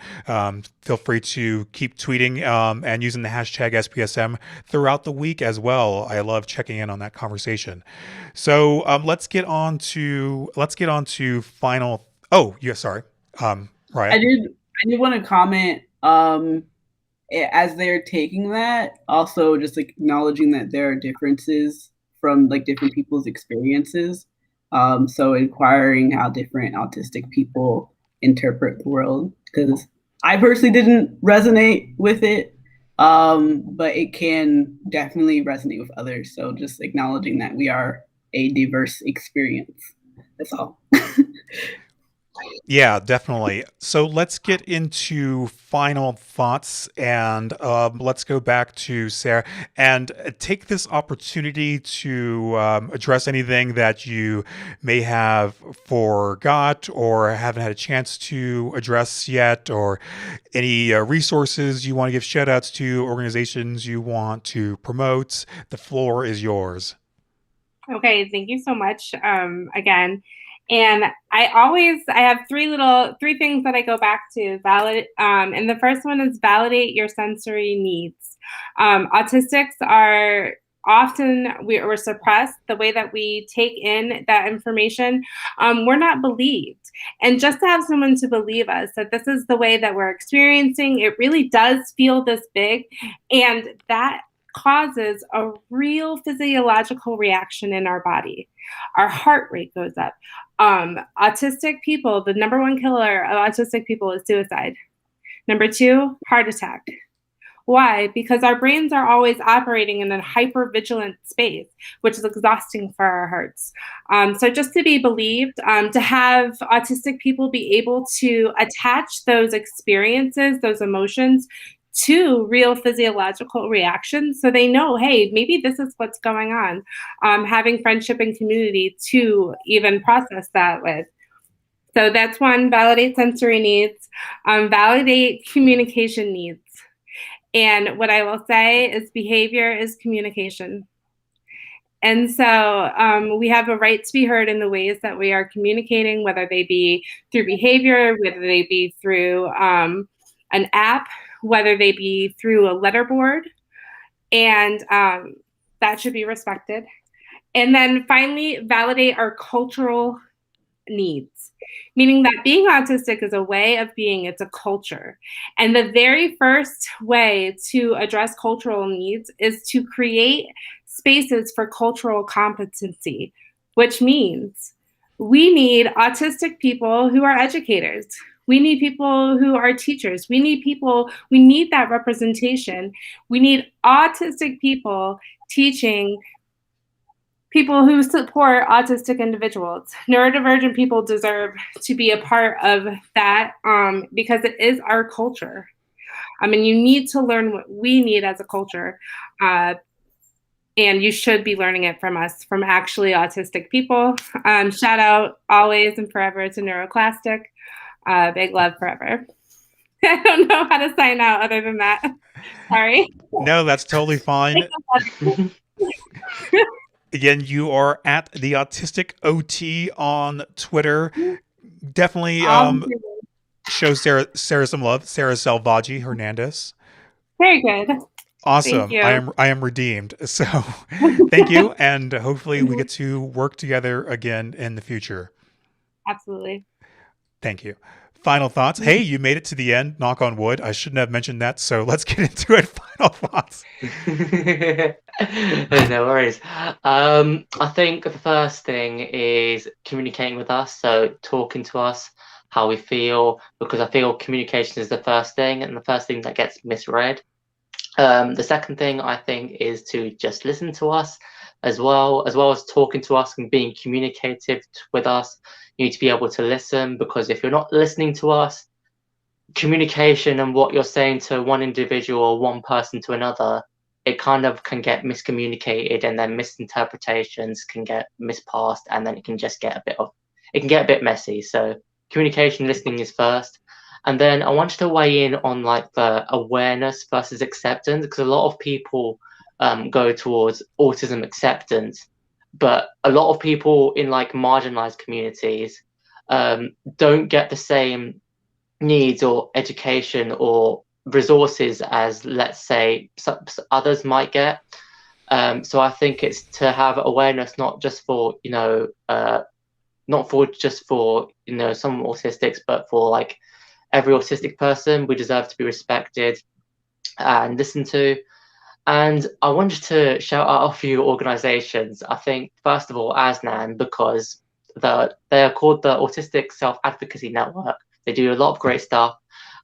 Feel free to keep tweeting and using the hashtag SPSM throughout the week as well. I love checking in on that conversation. So let's get on to final. Oh, yeah, sorry. Riah. I did want to comment as they're taking that, also just like acknowledging that there are differences from like different people's experiences. So inquiring how different autistic people interpret the world, because I personally didn't resonate with it, but it can definitely resonate with others. So just acknowledging that we are a diverse experience. That's all. Yeah, definitely. So let's get into final thoughts, and let's go back to Sarah and take this opportunity to address anything that you may have forgot or haven't had a chance to address yet, or any resources you want to give shout outs to, organizations you want to promote. The floor is yours. Okay, thank you so much again. And I have three things that I go back to. And the first one is validate your sensory needs. Autistics are often we're suppressed the way that we take in that information. We're not believed. And just to have someone to believe us that this is the way that we're experiencing, it really does feel this big. And that causes a real physiological reaction in our body. Our heart rate goes up. Autistic people, the number one killer of autistic people is suicide. Number two, heart attack. Why? Because our brains are always operating in a hyper-vigilant space, which is exhausting for our hearts. So just to be believed, to have autistic people be able to attach those experiences, those emotions to real physiological reactions so they know, hey, maybe this is what's going on. Having friendship and community to even process that with. So that's one, validate sensory needs, validate communication needs. And what I will say is behavior is communication. And so we have a right to be heard in the ways that we are communicating, whether they be through behavior, whether they be through an app, whether they be through a letterboard. And that should be respected. And then finally, validate our cultural needs, meaning that being autistic is a way of being, it's a culture. And the very first way to address cultural needs is to create spaces for cultural competency, which means we need autistic people who are educators. We need people who are teachers. We need that representation. We need autistic people teaching people who support autistic individuals. Neurodivergent people deserve to be a part of that because it is our culture. I mean, you need to learn what we need as a culture. And you should be learning it from us, from actually autistic people. Shout out always and forever to Neuroclastic. Big love forever. I don't know how to sign out other than that. Sorry. No, that's totally fine. Again, you are at the Autistic OT on Twitter. Definitely show Sarah some love. Sarah Selvaggi Hernandez. Very good. Awesome. I am redeemed. So thank you. And hopefully we get to work together again in the future. Absolutely. Thank you. Final thoughts. Hey, you made it to the end. Knock on wood. I shouldn't have mentioned that. So let's get into it. Final thoughts. No worries. I think the first thing is communicating with us. So talking to us, how we feel, because I feel communication is the first thing and the first thing that gets misread. The second thing I think is to just listen to us as well as talking to us and being communicative with us. You need to be able to listen, because if you're not listening to us, communication and what you're saying to one individual or one person to another, it kind of can get miscommunicated, and then misinterpretations can get mispassed, and then it can just get a bit messy. So communication, listening is first. And then I wanted to weigh in on like the awareness versus acceptance, because a lot of people go towards autism acceptance, but a lot of people in like marginalized communities don't get the same needs or education or resources as, let's say, others might get. So I think it's to have awareness, not just for some autistics, but for like every autistic person. We deserve to be respected and listened to. And I wanted to shout out a few organizations. I think, first of all, ASNAN, because they are called the Autistic Self-Advocacy Network. They do a lot of great stuff.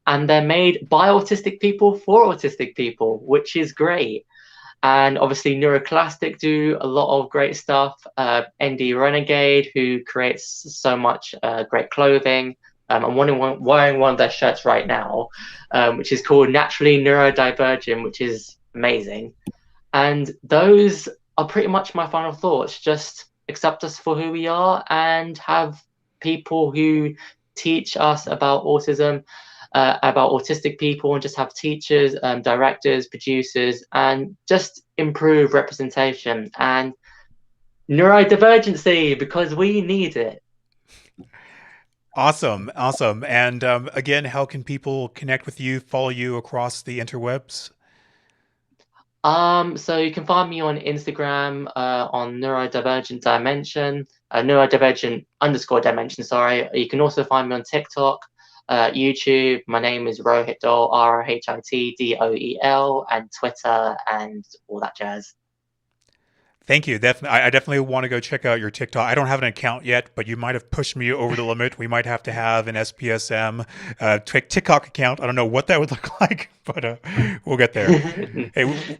And they're made by autistic people for autistic people, which is great. And obviously Neuroclastic do a lot of great stuff. ND Renegade, who creates so much great clothing. I'm wearing one of their shirts right now, which is called Naturally Neurodivergent, which is amazing. And those are pretty much my final thoughts. Just accept us for who we are and have people who teach us about autism, about autistic people, and just have teachers, directors, producers, and just improve representation and neurodivergency, because we need it. Awesome. And again, how can people connect with you, follow you across the interwebs? So you can find me on Instagram on neurodivergent dimension, neurodivergent_dimension, sorry. You can also find me on TikTok, YouTube. My name is Rohit Doel, ROHITDOEL, and Twitter and all that jazz. Thank you. I definitely want to go check out your TikTok. I don't have an account yet, but you might have pushed me over the limit. We might have to have an SPSM TikTok account. I don't know what that would look like, but we'll get there. Hey,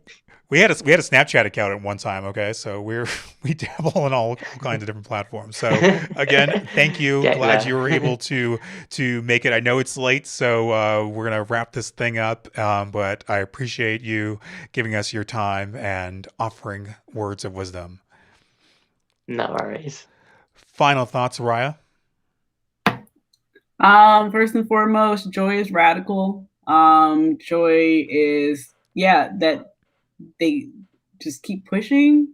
we had a Snapchat account at one time. Okay, so we dabble in all kinds of different platforms. So again, thank you. Glad you were able to make it. I know it's late, so we're gonna wrap this thing up. But I appreciate you giving us your time and offering words of wisdom. No worries. Final thoughts, Riah? First and foremost, joy is radical. Joy is that they just keep pushing.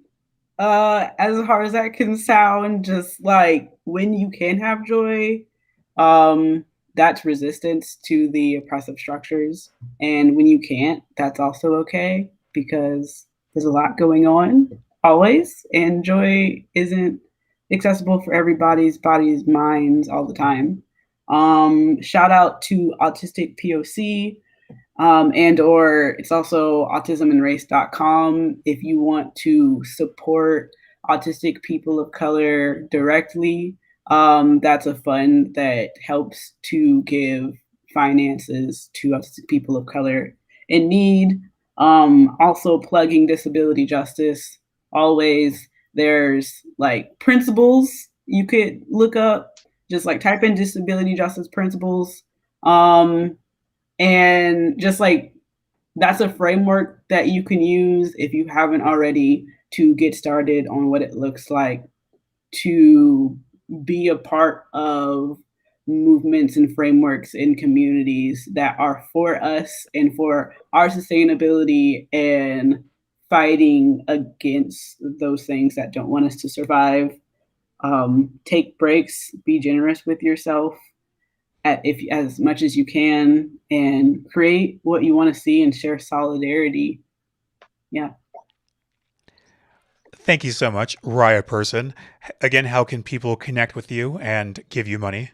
As hard as that can sound, just like when you can have joy, that's resistance to the oppressive structures. And when you can't, that's also okay, because there's a lot going on always, and joy isn't accessible for everybody's bodies, minds all the time. Shout out to Autistic POC, and or it's also autismandrace.com if you want to support autistic people of color directly. That's a fund that helps to give finances to autistic people of color in need. Also plugging disability justice. Always, there's like principles you could look up. Just like type in disability justice principles. And just like that's a framework that you can use if you haven't already, to get started on what it looks like to be a part of movements and frameworks in communities that are for us and for our sustainability, and fighting against those things that don't want us to survive. Take breaks, be generous with yourself if as much as you can, and create what you want to see and share solidarity. Yeah. Thank you so much, Riah Person. Again, how can people connect with you and give you money?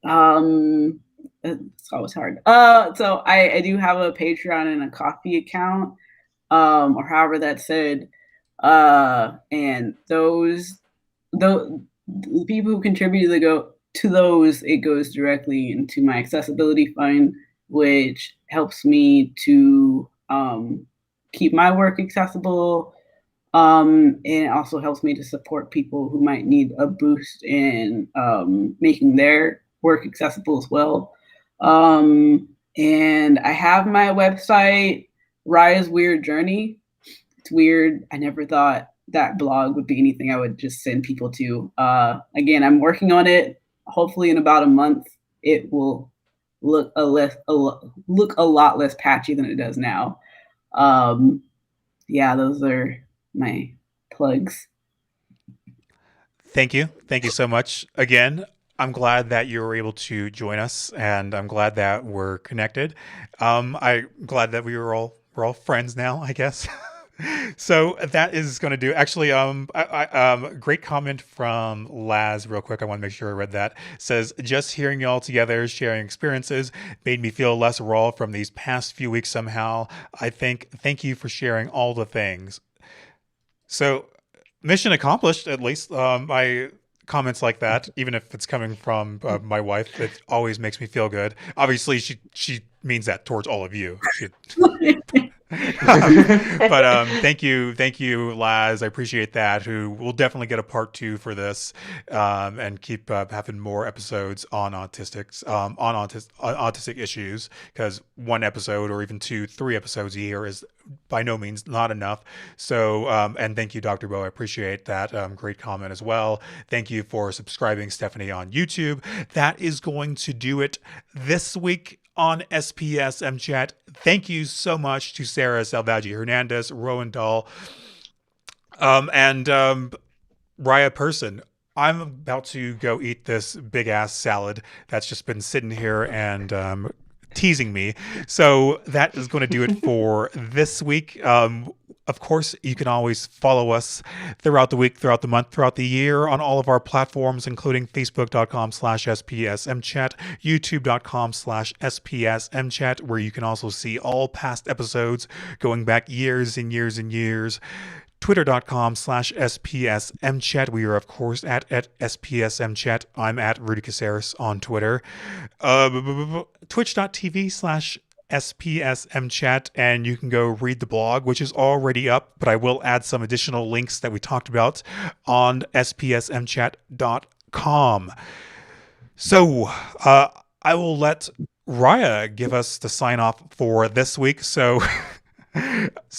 It's always hard. So I do have a Patreon and a Coffee account, or however that's said. And the people who contribute to those, it goes directly into my accessibility fund, which helps me to keep my work accessible. And it also helps me to support people who might need a boost in making their work accessible as well. And I have my website, Riah's Weird Journey. It's weird. I never thought that blog would be anything I would just send people to. Again, I'm working on it. Hopefully in about a month, it will look a lot less patchy than it does now. Yeah, those are my plugs. Thank you. Thank you so much. Again, I'm glad that you were able to join us, and I'm glad that we're connected. I'm glad that we're all friends now, I guess. So that is going to do. Actually, great comment from Laz. Real quick, I want to make sure I read that. Says, just hearing y'all together, sharing experiences, made me feel less raw from these past few weeks. Somehow, thank you for sharing all the things. So, mission accomplished. At least, my comments like that, even if it's coming from my wife, it always makes me feel good. Obviously, she means that towards all of you. Thank you, Laz. I appreciate that. Who will definitely get a part 2 for this, and keep having more episodes on autistics, on autistic issues, because one episode or even 2, 3 episodes a year is by no means not enough. So, and thank you, Dr. Bo. I appreciate that. Great comment as well. Thank you for subscribing, Stephanie, on YouTube. That is going to do it this week on SPSM Chat. Thank you so much to Sarah Selvaggi Hernandez, Rohit Doel, and Riah Person. I'm about to go eat this big ass salad that's just been sitting here and teasing me. So that is going to do it for this week. Of course, you can always follow us throughout the week, throughout the month, throughout the year on all of our platforms, including facebook.com/SPSMchat, youtube.com/SPSMchat, where you can also see all past episodes going back years and years and years. Twitter.com/SPSMchat. We are, of course, at SPSMchat. I'm at Rudy Caseres on Twitter. Twitch.tv/SPSM Chat, and you can go read the blog, which is already up, but I will add some additional links that we talked about on SPSMchat.com. So I will let Riah give us the sign off for this week. So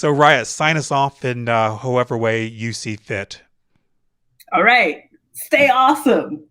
Riah, sign us off in however way you see fit. All right. Stay awesome.